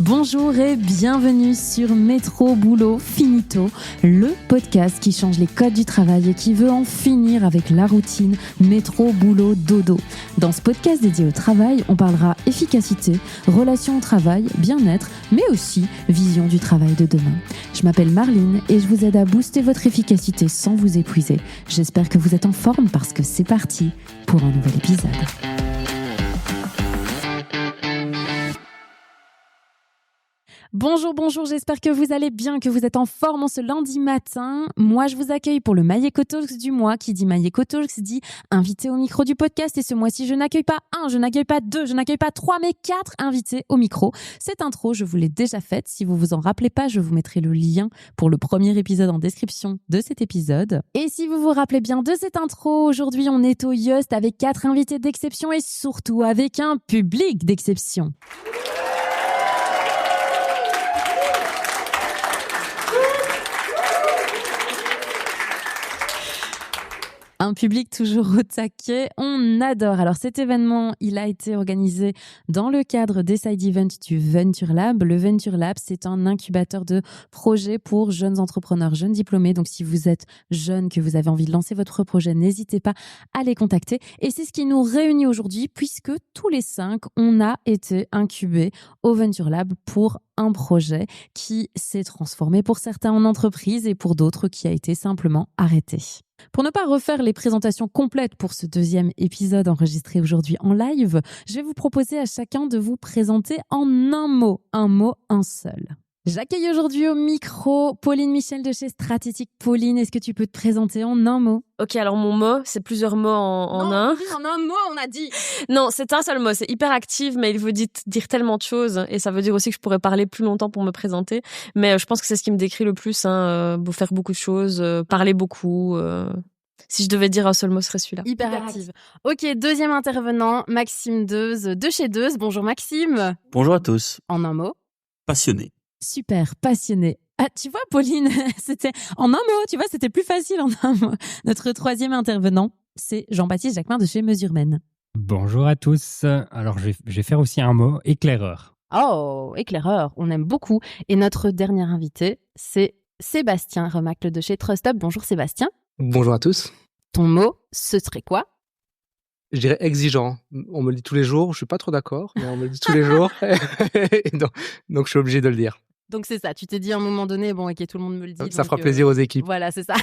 Bonjour et bienvenue sur Métro Boulot Finito, le podcast qui change les codes du travail et qui veut en finir avec la routine métro boulot dodo. Dans ce podcast dédié au travail, on parlera efficacité, relations au travail, bien-être, mais aussi vision du travail de demain. Je m'appelle Marline et je vous aide à booster votre efficacité sans vous épuiser. J'espère que vous êtes en forme parce que c'est parti pour un nouvel épisode. Bonjour, j'espère que vous allez bien, que vous êtes en forme en ce lundi matin. Moi, je vous accueille pour le Maïeko Talks du mois. Qui dit Maïeko Talks dit invité au micro du podcast. Et ce mois-ci, je n'accueille pas un, je n'accueille pas deux, je n'accueille pas trois, mais 4 invités au micro. Cette intro, je vous l'ai déjà faite. Si vous vous en rappelez pas, je vous mettrai le lien pour le premier épisode en description de cet épisode. Et si vous vous rappelez bien de cette intro, aujourd'hui, on est au Yost avec 4 invités d'exception et surtout avec un public d'exception. Un public toujours au taquet, on adore. Alors cet événement, il a été organisé dans le cadre des side events du Venture Lab. Le Venture Lab, c'est un incubateur de projets pour jeunes entrepreneurs, jeunes diplômés. Donc si vous êtes jeune, que vous avez envie de lancer votre projet, n'hésitez pas à les contacter. Et c'est ce qui nous réunit aujourd'hui puisque tous les 5, on a été incubés au Venture Lab pour un projet qui s'est transformé pour certains en entreprise et pour d'autres qui a été simplement arrêté. Pour ne pas refaire les présentations complètes pour ce deuxième épisode enregistré aujourd'hui en live, je vais vous proposer à chacun de vous présenter en un mot, un seul. J'accueille aujourd'hui au micro Pauline Michel de chez Stratégique. Pauline, est-ce que tu peux te présenter en un mot ? Ok, alors mon mot, c'est plusieurs mots en un. En un mot, on a dit. Non, c'est un seul mot, c'est hyper active, mais il veut dire tellement de choses, et ça veut dire aussi que je pourrais parler plus longtemps pour me présenter, mais je pense que c'est ce qui me décrit le plus, faire beaucoup de choses, parler beaucoup. Si je devais dire un seul mot, ce serait celui-là. Hyper active. Ok, deuxième intervenant, Maxime Deuze de chez Deuze. Bonjour Maxime. Bonjour à tous. En un mot. Passionné. Super, passionné. Ah, tu vois, Pauline, c'était en un mot, tu vois, c'était plus facile en un mot. Notre troisième intervenant, c'est Jean-Baptiste Jacquemin de chez Mesurmen. Bonjour à tous. Alors, je vais faire aussi un mot, éclaireur. Oh, éclaireur, on aime beaucoup. Et notre dernier invité, c'est Sébastien Remacle de chez TrustUp. Bonjour Sébastien. Bonjour à tous. Ton mot, ce serait quoi ? Je dirais exigeant. On me le dit tous les jours, je suis pas trop d'accord, mais on me le dit tous les jours. Et donc je suis obligé de le dire. Donc c'est ça, tu t'es dit à un moment donné, bon ok, tout le monde me le dit. Ça fera plaisir aux équipes. Voilà, c'est ça.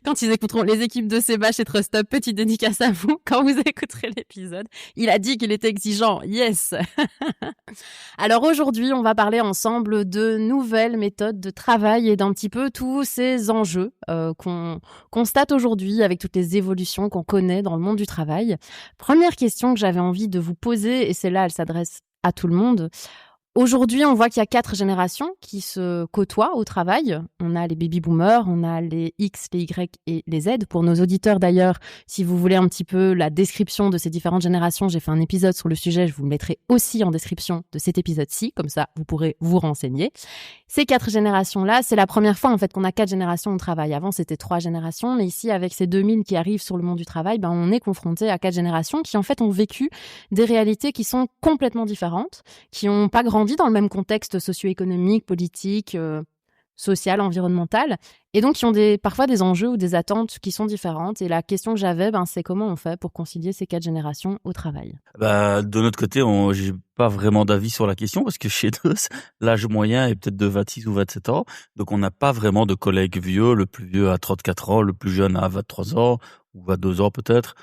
Quand ils écouteront les équipes de Sébastien et TrustUp, petite dédicace à vous quand vous écouterez l'épisode. Il a dit qu'il était exigeant, yes. Alors aujourd'hui, on va parler ensemble de nouvelles méthodes de travail et d'un petit peu tous ces enjeux qu'on constate aujourd'hui avec toutes les évolutions qu'on connaît dans le monde du travail. Première question que j'avais envie de vous poser, et celle-là, elle s'adresse à tout le monde. Aujourd'hui, on voit qu'il y a 4 générations qui se côtoient au travail. On a les baby-boomers, on a les X, les Y et les Z. Pour nos auditeurs d'ailleurs, si vous voulez un petit peu la description de ces différentes générations, j'ai fait un épisode sur le sujet, je vous le mettrai aussi en description de cet épisode-ci, comme ça vous pourrez vous renseigner. Ces 4 générations-là, c'est la première fois en fait qu'on a 4 générations au travail. Avant, c'était 3 générations, mais ici, avec ces 2000 qui arrivent sur le monde du travail, on est confronté à 4 générations qui en fait ont vécu des réalités qui sont complètement différentes, qui n'ont pas grandi dans le même contexte socio-économique, politique, social, environnemental, et donc qui ont parfois des enjeux ou des attentes qui sont différentes. Et la question que j'avais, c'est comment on fait pour concilier ces 4 générations au travail ? De notre côté, j'ai pas vraiment d'avis sur la question parce que chez nous, l'âge moyen est peut-être de 26 ou 27 ans. Donc on n'a pas vraiment de collègues vieux, le plus vieux à 34 ans, le plus jeune à 23 ans ou 22 ans peut-être.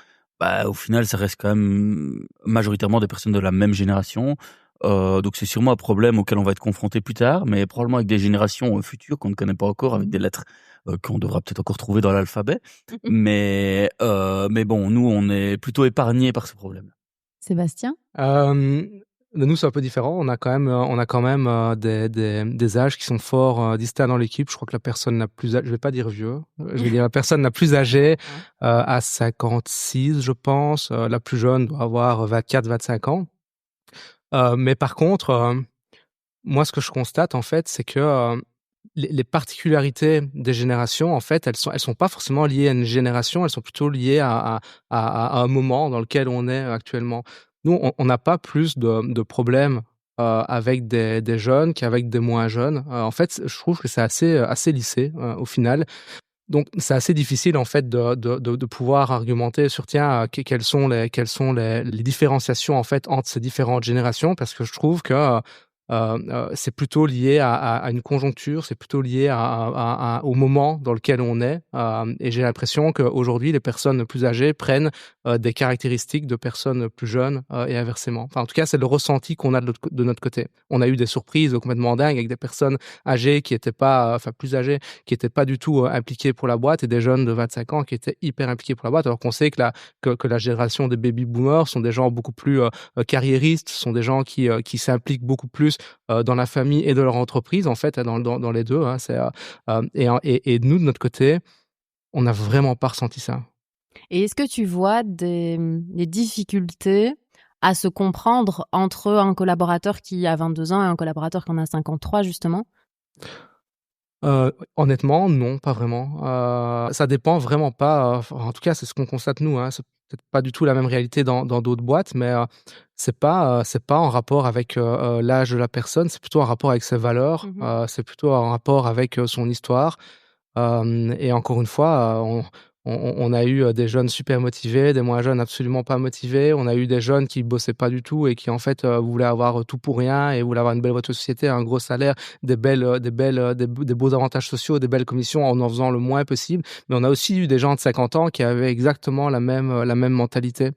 Au final, ça reste quand même majoritairement des personnes de la même génération. Donc c'est sûrement un problème auquel on va être confronté plus tard, mais probablement avec des générations futures qu'on ne connaît pas encore, avec des lettres qu'on devra peut-être encore trouver dans l'alphabet. Mais bon, nous, on est plutôt épargnés par ce problème. Sébastien ? Nous, c'est un peu différent. On a quand même des âges qui sont fort distincts dans l'équipe. Je crois que la personne la plus âgée, je vais pas dire vieux, je vais dire la personne la plus âgée à 56, je pense. La plus jeune doit avoir 24, 25 ans. Mais par contre, moi, ce que je constate, en fait, c'est que les particularités des générations, en fait, elles sont pas forcément liées à une génération, elles sont plutôt liées à un moment dans lequel on est actuellement. Nous, on n'a pas plus de problèmes avec des jeunes qu'avec des moins jeunes. En fait, je trouve que c'est assez lissé au final. Donc, c'est assez difficile en fait de pouvoir argumenter sur tiens quelles sont les différenciations en fait entre ces différentes générations, parce que je trouve que c'est plutôt lié à une conjoncture, c'est plutôt lié au moment dans lequel on est, et j'ai l'impression qu'aujourd'hui les personnes plus âgées prennent des caractéristiques de personnes plus jeunes, et inversement. Enfin, en tout cas, c'est le ressenti qu'on a de notre côté. On a eu des surprises complètement dingues avec des personnes âgées qui étaient pas, enfin plus âgées, qui étaient pas du tout impliquées pour la boîte, et des jeunes de 25 ans qui étaient hyper impliqués pour la boîte, alors qu'on sait que la génération des baby boomers sont des gens beaucoup plus carriéristes, sont des gens qui s'impliquent beaucoup plus dans la famille et de leur entreprise, en fait, dans les deux. Hein, et nous, de notre côté, on n'a vraiment pas ressenti ça. Et est-ce que tu vois des difficultés à se comprendre entre un collaborateur qui a 22 ans et un collaborateur qui en a 53, justement? Honnêtement, non, pas vraiment. Ça dépend vraiment pas. En tout cas, c'est ce qu'on constate nous. Hein. C'est peut-être pas du tout la même réalité dans d'autres boîtes, mais c'est pas en rapport avec l'âge de la personne. C'est plutôt en rapport avec ses valeurs. C'est plutôt en rapport avec son histoire. Et encore une fois, on a eu des jeunes super motivés, des moins jeunes absolument pas motivés. On a eu des jeunes qui bossaient pas du tout et qui en fait voulaient avoir tout pour rien et voulaient avoir une belle voiture de société, un gros salaire, des beaux avantages sociaux, des belles commissions en faisant le moins possible. Mais on a aussi eu des gens de 50 ans qui avaient exactement la même mentalité.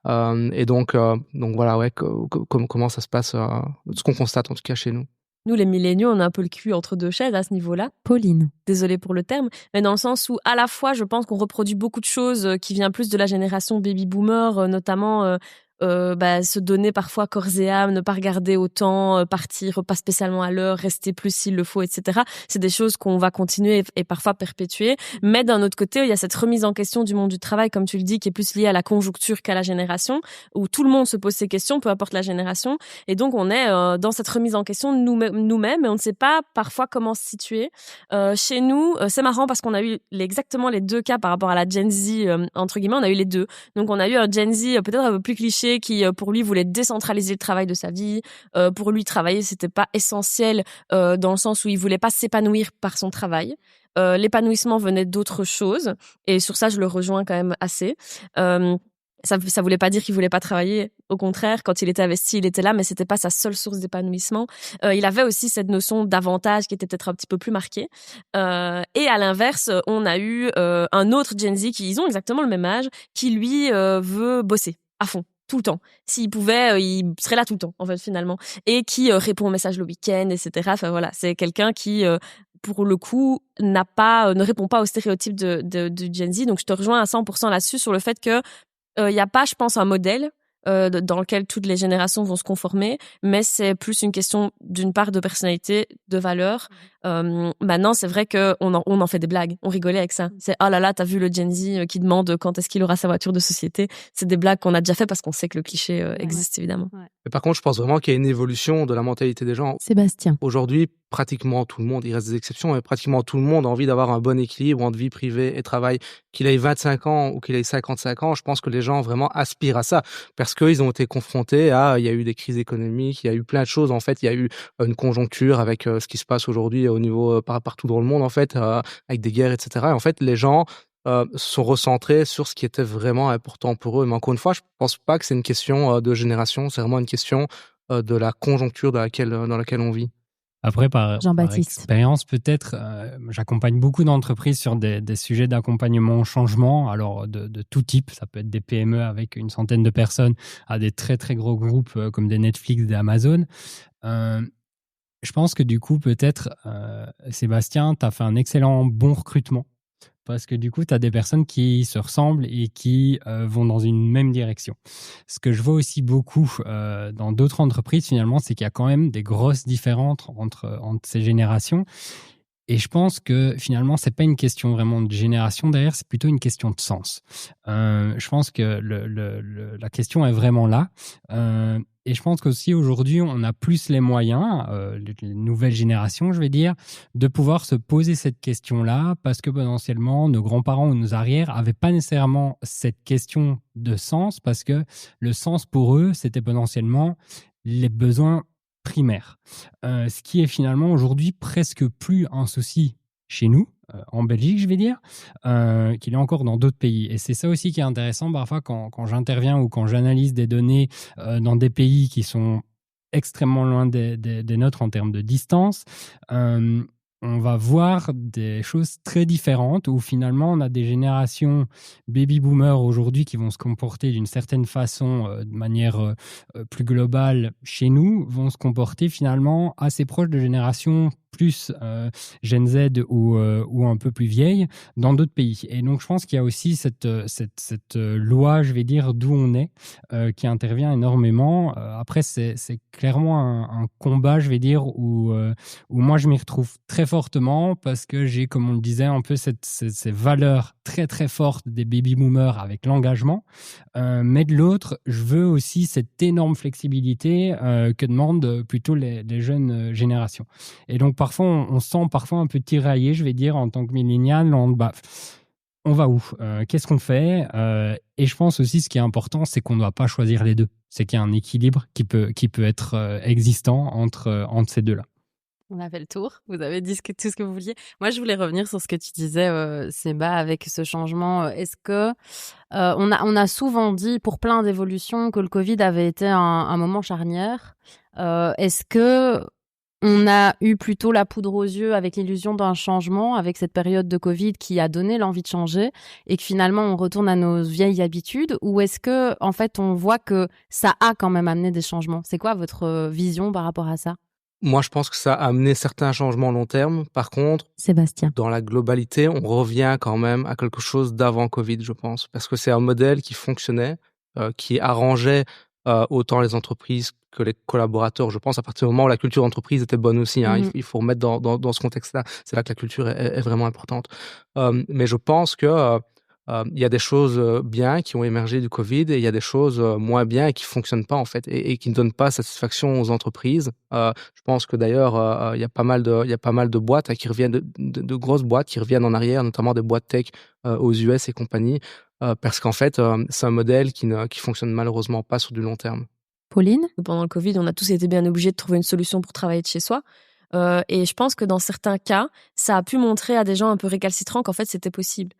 Et donc voilà, ouais, comment ça se passe, ce qu'on constate en tout cas chez nous. Nous, les milléniaux, on a un peu le cul entre deux chaises à ce niveau-là. Pauline. Désolée pour le terme, mais dans le sens où, à la fois, je pense qu'on reproduit beaucoup de choses qui viennent plus de la génération baby-boomer, notamment se donner parfois corps et âme, ne pas regarder autant, partir pas spécialement à l'heure, rester plus s'il le faut, etc. C'est des choses qu'on va continuer et parfois perpétuer. Mais d'un autre côté, il y a cette remise en question du monde du travail, comme tu le dis, qui est plus liée à la conjoncture qu'à la génération, où tout le monde se pose ces questions, peu importe la génération. Et donc, on est dans cette remise en question de nous-mêmes et on ne sait pas parfois comment se situer. Chez nous, c'est marrant parce qu'on a eu exactement les deux cas par rapport à la Gen Z, entre guillemets, on a eu les deux. Donc, on a eu un Gen Z peut-être un peu plus cliché qui, pour lui, voulait décentraliser le travail de sa vie. Pour lui, travailler, c'était pas essentiel dans le sens où il voulait pas s'épanouir par son travail. L'épanouissement venait d'autres choses. Et sur ça, je le rejoins quand même assez. Ça voulait pas dire qu'il voulait pas travailler. Au contraire, quand il était investi, il était là, mais c'était pas sa seule source d'épanouissement. Il avait aussi cette notion d'avantage qui était peut-être un petit peu plus marquée. Et à l'inverse, on a eu un autre Gen Z ils ont exactement le même âge, qui lui veut bosser à fond. Tout le temps. S'il pouvait, il serait là tout le temps, en fait, finalement. Et qui répond aux messages le week-end, etc. Enfin, voilà. C'est quelqu'un qui, pour le coup, ne répond pas aux stéréotypes du Gen Z. Donc, je te rejoins à 100% là-dessus sur le fait que, il y a pas, je pense, un modèle dans lequel toutes les générations vont se conformer, mais c'est plus une question d'une part de personnalité, de valeur. Maintenant, c'est vrai qu'on en fait des blagues, on rigolait avec ça. C'est oh là là, t'as vu le Gen Z qui demande quand est-ce qu'il aura sa voiture de société. C'est des blagues qu'on a déjà fait parce qu'on sait que le cliché existe évidemment. Ouais. Mais par contre, je pense vraiment qu'il y a une évolution de la mentalité des gens. Sébastien. Aujourd'hui, pratiquement tout le monde, il reste des exceptions, mais pratiquement tout le monde a envie d'avoir un bon équilibre entre vie privée et travail. Qu'il ait 25 ans ou qu'il ait 55 ans, je pense que les gens vraiment aspirent à ça parce qu'ils ont été confrontés il y a eu des crises économiques, il y a eu plein de choses, en fait, il y a eu une conjoncture avec ce qui se passe aujourd'hui au niveau partout dans le monde, en fait, avec des guerres, etc. Et en fait, les gens sont recentrés sur ce qui était vraiment important pour eux. Mais encore une fois, je pense pas que c'est une question de génération, c'est vraiment une question de la conjoncture dans laquelle on vit. Après, par Jean-Baptiste. expérience, peut-être, j'accompagne beaucoup d'entreprises sur des sujets d'accompagnement au changement, alors de tout type. Ça peut être des PME avec une centaine de personnes à des très, très gros groupes comme des Netflix, des Amazon. Je pense que du coup, peut-être, Sébastien, tu as fait un excellent bon recrutement. Parce que du coup, tu as des personnes qui se ressemblent et qui vont dans une même direction. Ce que je vois aussi beaucoup dans d'autres entreprises, finalement, c'est qu'il y a quand même des grosses différences entre ces générations. Et je pense que finalement, c'est pas une question vraiment de génération derrière, c'est plutôt une question de sens. Je pense que la question est vraiment là. Et je pense qu'aussi aujourd'hui, on a plus les moyens, les nouvelles générations, je vais dire, de pouvoir se poser cette question-là parce que potentiellement, nos grands-parents ou nos arrières n'avaient pas nécessairement cette question de sens parce que le sens pour eux, c'était potentiellement les besoins primaire. Ce qui est finalement aujourd'hui presque plus un souci chez nous, en Belgique, je vais dire, qu'il est encore dans d'autres pays. Et c'est ça aussi qui est intéressant parfois quand j'interviens ou quand j'analyse des données dans des pays qui sont extrêmement loin des nôtres en termes de distance. On va voir des choses très différentes où finalement on a des générations baby-boomers aujourd'hui qui vont se comporter d'une certaine façon de manière plus globale chez nous, vont se comporter finalement assez proches de générations plus Gen Z ou un peu plus vieilles dans d'autres pays. Et donc je pense qu'il y a aussi cette loi, je vais dire, d'où on est, qui intervient énormément. Après, c'est clairement un combat, je vais dire, où moi je m'y retrouve très fortement parce que j'ai, comme on le disait, un peu ces valeurs très très fortes des baby-boomers avec l'engagement. Mais de l'autre, je veux aussi cette énorme flexibilité que demandent plutôt les jeunes générations. Et donc parfois, on se sent parfois un peu tiraillé, je vais dire, en tant que millénial, on va où? Qu'est-ce qu'on fait? Et je pense aussi, ce qui est important, c'est qu'on ne doit pas choisir les deux. C'est qu'il y a un équilibre qui peut être existant entre ces deux-là. On a fait le tour. Vous avez dit tout ce que vous vouliez. Moi, je voulais revenir sur ce que tu disais, Séba, avec ce changement. Est-ce que on a souvent dit, pour plein d'évolutions, que le Covid avait été un moment charnière. Est-ce que on a eu plutôt la poudre aux yeux avec l'illusion d'un changement, avec cette période de Covid qui a donné l'envie de changer et que finalement on retourne à nos vieilles habitudes, ou est-ce que en fait on voit que ça a quand même amené des changements? C'est quoi votre vision par rapport à ça? Moi, je pense que ça a amené certains changements long terme. Par contre, Sébastien. dans la globalité, on revient quand même à quelque chose d'avant Covid, je pense. Parce que c'est un modèle qui fonctionnait, qui arrangeait autant les entreprises que les collaborateurs. Je pense à partir du moment où la culture d'entreprise était bonne aussi. Hein, il faut remettre dans ce contexte-là. C'est là que la culture est vraiment importante. Mais je pense que il y a des choses bien qui ont émergé du Covid et il y a des choses moins bien et qui fonctionnent pas en fait et qui ne donnent pas satisfaction aux entreprises. Je pense que d'ailleurs il y a pas mal de boîtes qui reviennent, de grosses boîtes qui reviennent en arrière, notamment des boîtes tech aux US et compagnie, parce qu'en fait c'est un modèle qui fonctionne malheureusement pas sur du long terme. Pauline? Pendant le Covid, on a tous été bien obligés de trouver une solution pour travailler de chez soi. Et je pense que dans certains cas, ça a pu montrer à des gens un peu récalcitrants qu'en fait, c'était possible.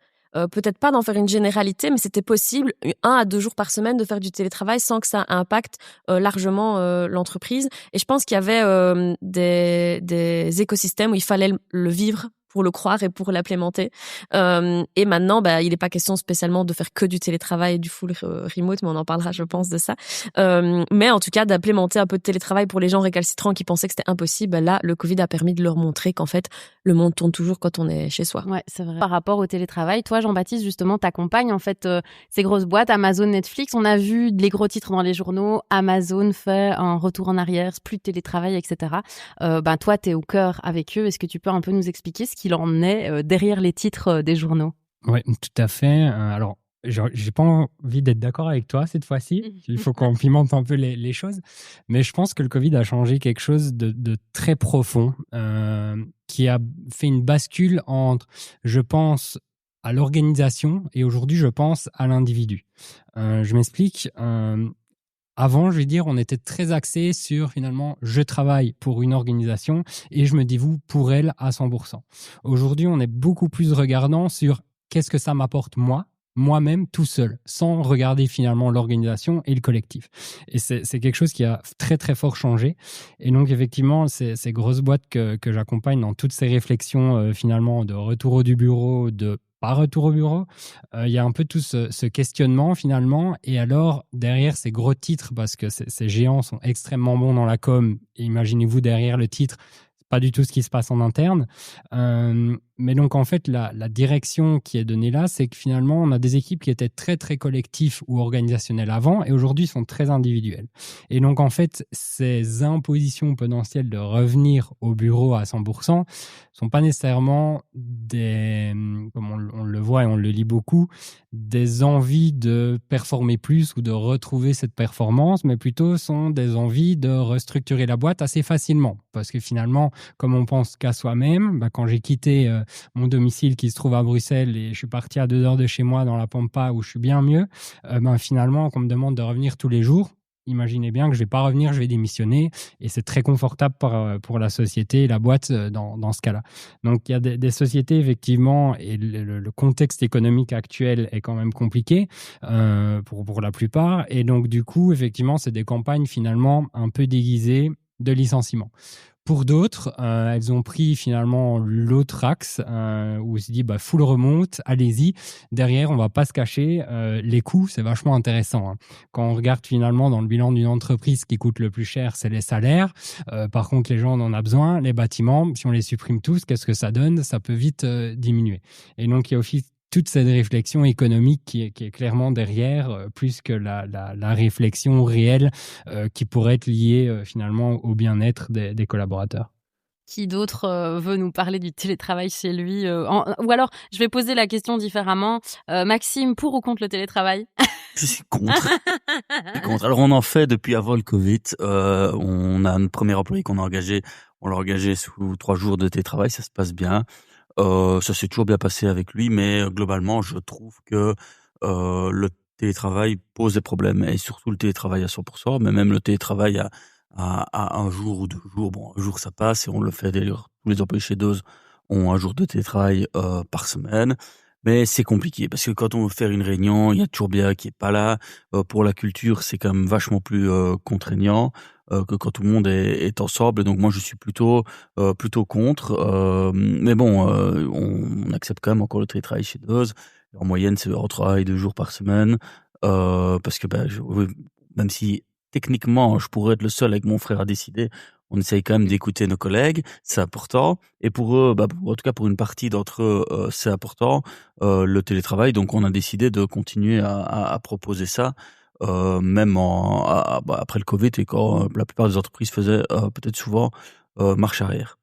Peut-être pas d'en faire une généralité, mais c'était possible 1 à 2 jours par semaine de faire du télétravail sans que ça impacte largement l'entreprise. Et je pense qu'il y avait des écosystèmes où il fallait le vivre pour le croire et pour l'implémenter. Et maintenant, il n'est pas question spécialement de faire que du télétravail et du full remote, mais on en parlera, je pense, de ça. Mais en tout cas, d'implémenter un peu de télétravail pour les gens récalcitrants qui pensaient que c'était impossible. Là, le Covid a permis de leur montrer qu'en fait, le monde tourne toujours quand on est chez soi. Ouais, c'est vrai. Par rapport au télétravail, toi, Jean-Baptiste, justement, t'accompagnes en fait ces grosses boîtes, Amazon, Netflix. On a vu les gros titres dans les journaux. Amazon fait un retour en arrière, plus de télétravail, etc. Toi, t'es au cœur avec eux. Est-ce que tu peux un peu nous expliquer ce qu'il en est derrière les titres des journaux? Oui, tout à fait. Alors, j'ai pas envie d'être d'accord avec toi cette fois-ci. Il faut qu'on pimente un peu les choses. Mais je pense que le Covid a changé quelque chose de très profond, qui a fait une bascule entre, je pense, à l'organisation et aujourd'hui, je pense à l'individu. Je m'explique. Avant, je vais dire, on était très axé sur finalement, je travaille pour une organisation et je me dévoue pour elle à 100%. Aujourd'hui, on est beaucoup plus regardant sur qu'est-ce que ça m'apporte moi-même tout seul, sans regarder finalement l'organisation et le collectif. Et c'est quelque chose qui a très très fort changé. Et donc effectivement, ces grosses boîtes que j'accompagne dans toutes ces réflexions finalement de retour du bureau, de pas retour au bureau, il y a un peu tout ce questionnement finalement. Et alors, derrière ces gros titres, parce que ces géants sont extrêmement bons dans la com, et imaginez-vous derrière le titre, c'est pas du tout ce qui se passe en interne. Mais donc, en fait, la direction qui est donnée là, c'est que finalement, on a des équipes qui étaient très, très collectives ou organisationnelles avant et aujourd'hui sont très individuelles. Et donc, en fait, ces impositions potentielles de revenir au bureau à 100% sont pas nécessairement comme on le voit et on le lit beaucoup, des envies de performer plus ou de retrouver cette performance, mais plutôt sont des envies de restructurer la boîte assez facilement. Parce que finalement, comme on pense qu'à soi-même, quand j'ai quitté mon domicile qui se trouve à Bruxelles et je suis parti à 2 heures de chez moi dans la Pampa où je suis bien mieux, finalement, qu'on me demande de revenir tous les jours, imaginez bien que je vais pas revenir, je vais démissionner, et c'est très confortable pour la société et la boîte dans ce cas-là. Donc il y a des sociétés effectivement, et le contexte économique actuel est quand même compliqué pour la plupart, et donc du coup effectivement c'est des campagnes finalement un peu déguisées de licenciement. Pour d'autres, elles ont pris finalement l'autre axe où on se dit full remote, allez-y. Derrière, on va pas se cacher. Les coûts, c'est vachement intéressant. Quand on regarde finalement dans le bilan d'une entreprise, ce qui coûte le plus cher, c'est les salaires. Par contre, les gens, on en a besoin. Les bâtiments, si on les supprime tous, qu'est-ce que ça donne ? Ça peut vite diminuer. Et donc, il y a aussi toute cette réflexion économique qui est clairement derrière, plus que la réflexion réelle qui pourrait être liée finalement au bien-être des collaborateurs. Qui d'autre veut nous parler du télétravail chez lui ou alors, je vais poser la question différemment. Maxime, pour ou contre le télétravail ? Je suis contre. Alors, on en fait depuis avant le Covid. On a un premier employé qu'on a engagé. On l'a engagé sous 3 jours de télétravail. Ça se passe bien. Ça s'est toujours bien passé avec lui, mais globalement, je trouve que le télétravail pose des problèmes, et surtout le télétravail à 100%, mais même le télétravail à 1 jour ou 2 jours. Bon, 1 jour, ça passe, et on le fait d'ailleurs. Tous les employés chez Dose ont 1 jour de télétravail par semaine. Mais c'est compliqué, parce que quand on veut faire une réunion, il y a toujours bien qui est pas là. Pour la culture, c'est quand même vachement plus contraignant que quand tout le monde est ensemble. Donc moi, je suis plutôt contre. Mais bon, on accepte quand même encore le télétravail chez Dose. En moyenne, c'est entre 1 et 2 jours par semaine. Parce que oui, même si techniquement, je pourrais être le seul avec mon frère à décider, on essaye quand même d'écouter nos collègues, c'est important. Et pour eux, en tout cas pour une partie d'entre eux, c'est important, le télétravail. Donc on a décidé de continuer à proposer ça, même après le Covid, et quand la plupart des entreprises faisaient peut-être souvent marche arrière.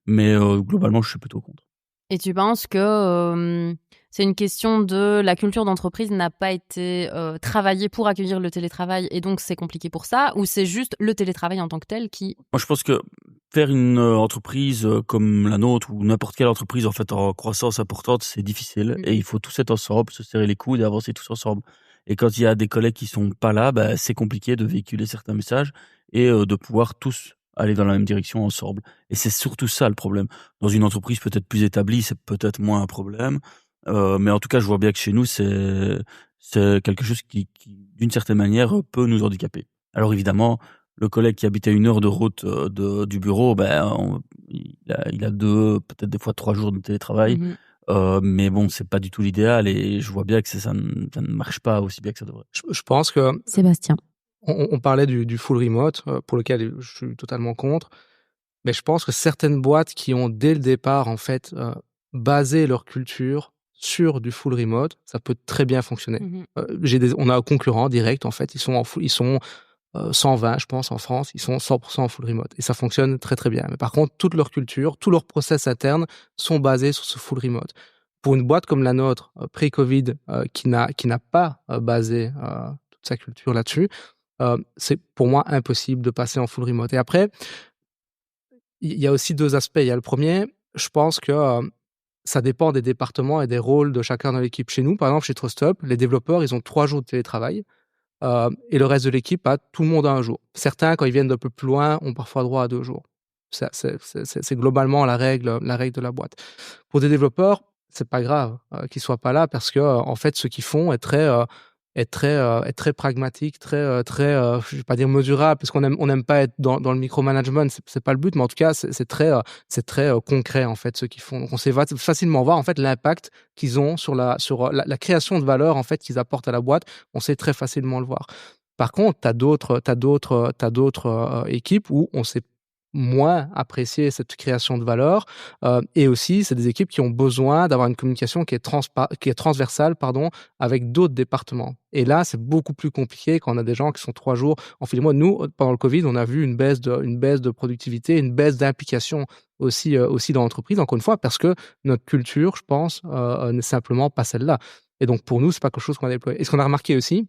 Mais globalement, je suis plutôt contre. Et tu penses que c'est une question de la culture d'entreprise n'a pas été travaillée pour accueillir le télétravail, et donc c'est compliqué pour ça, ou c'est juste le télétravail en tant que tel qui... Moi, je pense que faire une entreprise comme la nôtre, ou n'importe quelle entreprise en fait en croissance importante, c'est difficile, et il faut tous être ensemble, se serrer les coudes et avancer tous ensemble. Et quand il y a des collègues qui sont pas là, c'est compliqué de véhiculer certains messages et de pouvoir tous aller dans la même direction ensemble. Et c'est surtout ça le problème. Dans une entreprise peut-être plus établie, c'est peut-être moins un problème. Mais en tout cas, je vois bien que chez nous, c'est quelque chose qui, d'une certaine manière, peut nous handicaper. Alors évidemment, le collègue qui habite à 1 heure de route du bureau, il a 2, peut-être des fois 3 jours de télétravail. Mais bon, c'est pas du tout l'idéal, et je vois bien que ça ne marche pas aussi bien que ça devrait. Je pense que Sébastien. on parlait du full remote, pour lequel je suis totalement contre. Mais je pense que certaines boîtes qui ont dès le départ en fait basé leur culture sur du full remote, ça peut très bien fonctionner. On a un concurrent direct en fait, ils sont 120 je pense en France, ils sont 100% en full remote, et ça fonctionne très très bien. Mais par contre, toute leur culture, tous leurs process internes sont basés sur ce full remote. Pour une boîte comme la nôtre, pré-Covid, qui n'a pas basé toute sa culture là-dessus, c'est pour moi impossible de passer en full remote. Et après, il y a aussi 2 aspects. Il y a le premier, je pense que ça dépend des départements et des rôles de chacun dans l'équipe. Chez nous, par exemple, chez TrustUp, les développeurs, ils ont 3 jours de télétravail, et le reste de l'équipe tout le monde a 1 jour. Certains, quand ils viennent d'un peu plus loin, ont parfois droit à 2 jours. C'est globalement la règle de la boîte. Pour des développeurs, c'est pas grave qu'ils soient pas là, parce que en fait, ce qu'ils font est très pragmatique, je vais pas dire mesurable, parce qu'on aime pas être dans le micromanagement, c'est pas le but, mais en tout cas c'est très concret en fait ce qu'ils font. Donc on sait facilement voir en fait l'impact qu'ils ont sur la création de valeur en fait qu'ils apportent à la boîte. On sait très facilement le voir. Par contre, t'as d'autres équipes où on sait moins apprécier cette création de valeur, et aussi c'est des équipes qui ont besoin d'avoir une communication qui est transversale avec d'autres départements. Et là, c'est beaucoup plus compliqué quand on a des gens qui sont 3 jours en filet. Moi, nous, pendant le Covid, on a vu une baisse de productivité, une baisse d'implication aussi dans l'entreprise, encore une fois, parce que notre culture, je pense, n'est simplement pas celle-là. Et donc, pour nous, c'est pas quelque chose qu'on a déployé. Et ce qu'on a remarqué aussi,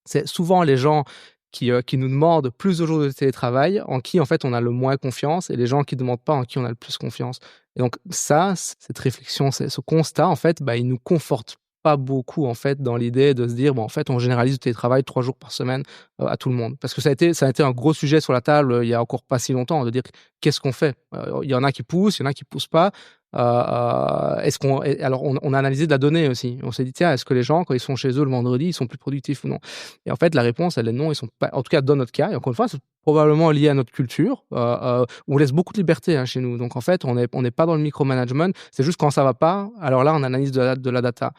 c'est souvent les gens qui nous demandent plus de jours de télétravail, en qui, en fait, on a le moins confiance, et les gens qui ne demandent pas, en qui on a le plus confiance. Et donc, ça, cette réflexion, ce constat, en fait, il nous conforte pas beaucoup, en fait, dans l'idée de se dire, bon, en fait, on généralise le télétravail 3 jours par semaine à tout le monde. Parce que ça a été un gros sujet sur la table il y a encore pas si longtemps, de dire qu'est-ce qu'on fait? Il y en a qui poussent, il y en a qui poussent pas. Alors, on a analysé de la donnée aussi. On s'est dit, tiens, est-ce que les gens, quand ils sont chez eux le vendredi, ils sont plus productifs ou non? Et en fait, la réponse, elle est non, ils sont pas, en tout cas, dans notre cas, et encore une fois, c'est probablement lié à notre culture, où on laisse beaucoup de liberté chez nous. Donc, en fait, on n'est pas dans le micromanagement. C'est juste quand ça va pas, alors là, on analyse de la data.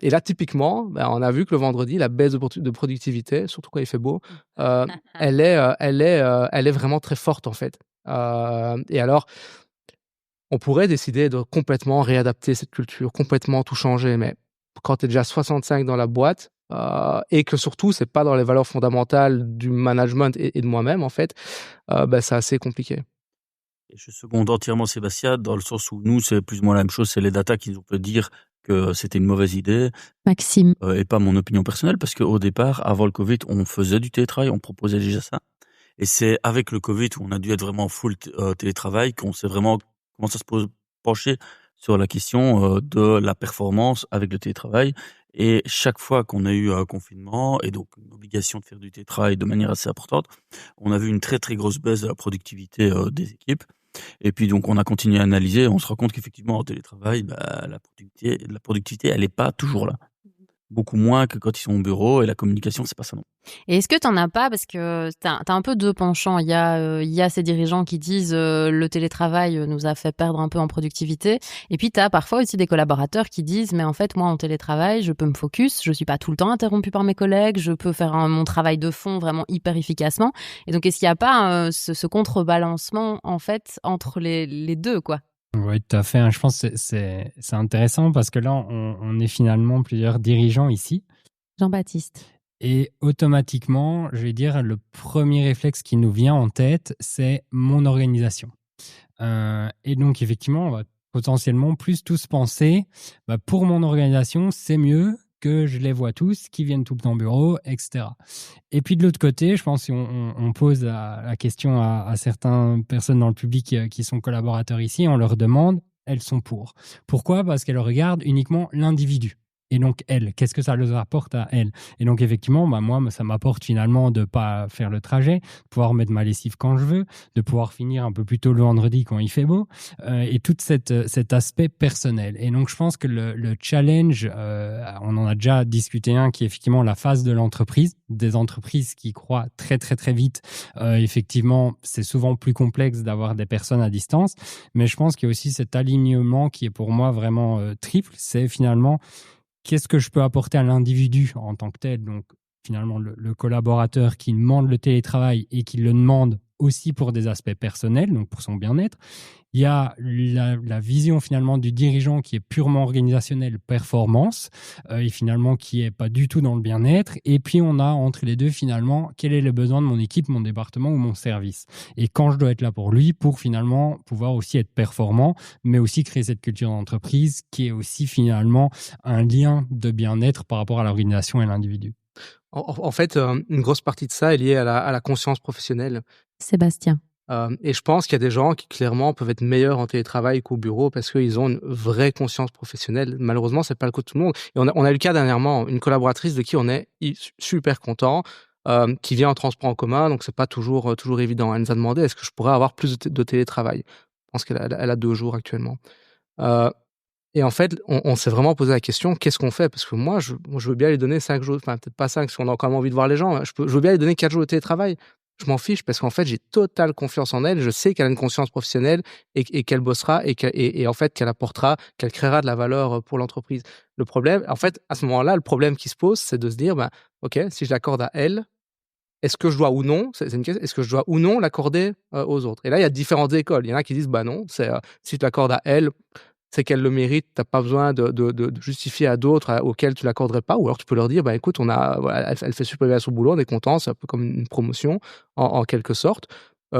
Et là, typiquement, on a vu que le vendredi, la baisse de productivité, surtout quand il fait beau, elle est vraiment très forte, en fait. Et alors, on pourrait décider de complètement réadapter cette culture, complètement tout changer, mais quand tu es déjà 65 dans la boîte, et que surtout, c'est pas dans les valeurs fondamentales du management et de moi-même, en fait, c'est assez compliqué. Et je seconde entièrement Sébastien, dans le sens où nous, c'est plus ou moins la même chose, c'est les data qui nous peuvent dire que c'était une mauvaise idée. Maxime. Et pas mon opinion personnelle, parce qu'au départ, avant le Covid, on faisait du télétravail, on proposait déjà ça. Et c'est avec le Covid où on a dû être vraiment full télétravail qu'on s'est vraiment commencé à se pencher sur la question de la performance avec le télétravail. Et chaque fois qu'on a eu un confinement et donc une obligation de faire du télétravail de manière assez importante, on a vu une très très grosse baisse de la productivité des équipes. Et puis donc on a continué à analyser, on se rend compte qu'effectivement en télétravail, la productivité, elle n'est pas toujours là. Beaucoup moins que quand ils sont au bureau, et la communication, c'est pas ça non. Et est-ce que t'en as pas, parce que t'as un peu deux penchants. Il y a ces dirigeants qui disent le télétravail nous a fait perdre un peu en productivité, et puis t'as parfois aussi des collaborateurs qui disent mais en fait moi en télétravail je peux me focus, je suis pas tout le temps interrompu par mes collègues, je peux faire mon travail de fond vraiment hyper efficacement. Et donc est-ce qu'il y a pas ce contrebalancement en fait entre les deux, quoi? Oui, tout à fait. Je pense que c'est intéressant parce que là, on est finalement plusieurs dirigeants ici. Jean-Baptiste. Et automatiquement, je vais dire, le premier réflexe qui nous vient en tête, c'est mon organisation. Et donc, effectivement, on va potentiellement plus tous penser, pour mon organisation, c'est mieux que je les vois tous, qui viennent tout le temps au bureau, etc. Et puis de l'autre côté, je pense qu'on pose la question à certaines personnes dans le public qui sont collaborateurs ici, on leur demande, elles sont pour. Pourquoi ? Parce qu'elles regardent uniquement l'individu. Et donc, elles, qu'est-ce que ça leur apporte à elles ? Et donc, effectivement, moi, ça m'apporte finalement de ne pas faire le trajet, de pouvoir mettre ma lessive quand je veux, de pouvoir finir un peu plus tôt le vendredi quand il fait beau, et tout cet aspect personnel. Et donc, je pense que le challenge, on en a déjà discuté qui est effectivement la phase de l'entreprise, des entreprises qui croient très, très, très vite. Effectivement, c'est souvent plus complexe d'avoir des personnes à distance, mais je pense qu'il y a aussi cet alignement qui est pour moi vraiment triple. C'est finalement qu'est-ce que je peux apporter à l'individu en tant que tel, donc finalement le collaborateur qui demande le télétravail et qui le demande aussi pour des aspects personnels, donc pour son bien-être. Il y a la vision finalement du dirigeant qui est purement organisationnelle, performance, et finalement qui est pas du tout dans le bien-être. Et puis on a entre les deux finalement quel est le besoin de mon équipe, mon département ou mon service. Et quand je dois être là pour lui, pour finalement pouvoir aussi être performant, mais aussi créer cette culture d'entreprise qui est aussi finalement un lien de bien-être par rapport à l'organisation et à l'individu. En fait, une grosse partie de ça est liée à la conscience professionnelle. Sébastien. Et je pense qu'il y a des gens qui clairement peuvent être meilleurs en télétravail qu'au bureau parce qu'ils ont une vraie conscience professionnelle. Malheureusement, c'est pas le cas de tout le monde. Et on a eu le cas dernièrement, une collaboratrice de qui on est super content, qui vient en transport en commun, donc c'est pas toujours évident. Elle nous a demandé est-ce que je pourrais avoir plus de télétravail. Je pense qu'elle a 2 jours actuellement. Et en fait, on s'est vraiment posé la question, qu'est-ce qu'on fait ? Parce que moi, je veux bien lui donner 5 jours, enfin peut-être pas 5, parce qu'on a quand même envie de voir les gens. Je veux bien lui donner 4 jours de télétravail. Je m'en fiche parce qu'en fait, j'ai totale confiance en elle. Je sais qu'elle a une conscience professionnelle et qu'elle bossera et en fait, qu'elle apportera, qu'elle créera de la valeur pour l'entreprise. Le problème, en fait, à ce moment-là, le problème qui se pose, c'est de se dire, OK, si je l'accorde à elle, est-ce que je dois ou non, c'est une question, est-ce que je dois ou non l'accorder aux autres ? Et là, il y a différentes écoles. Il y en a qui disent, non, si tu l'accordes à elle, c'est qu'elle le mérite, tu n'as pas besoin de justifier à d'autres auxquels tu ne l'accorderais pas, ou alors tu peux leur dire, écoute, elle fait super bien son boulot, on est content, c'est un peu comme une promotion, en quelque sorte,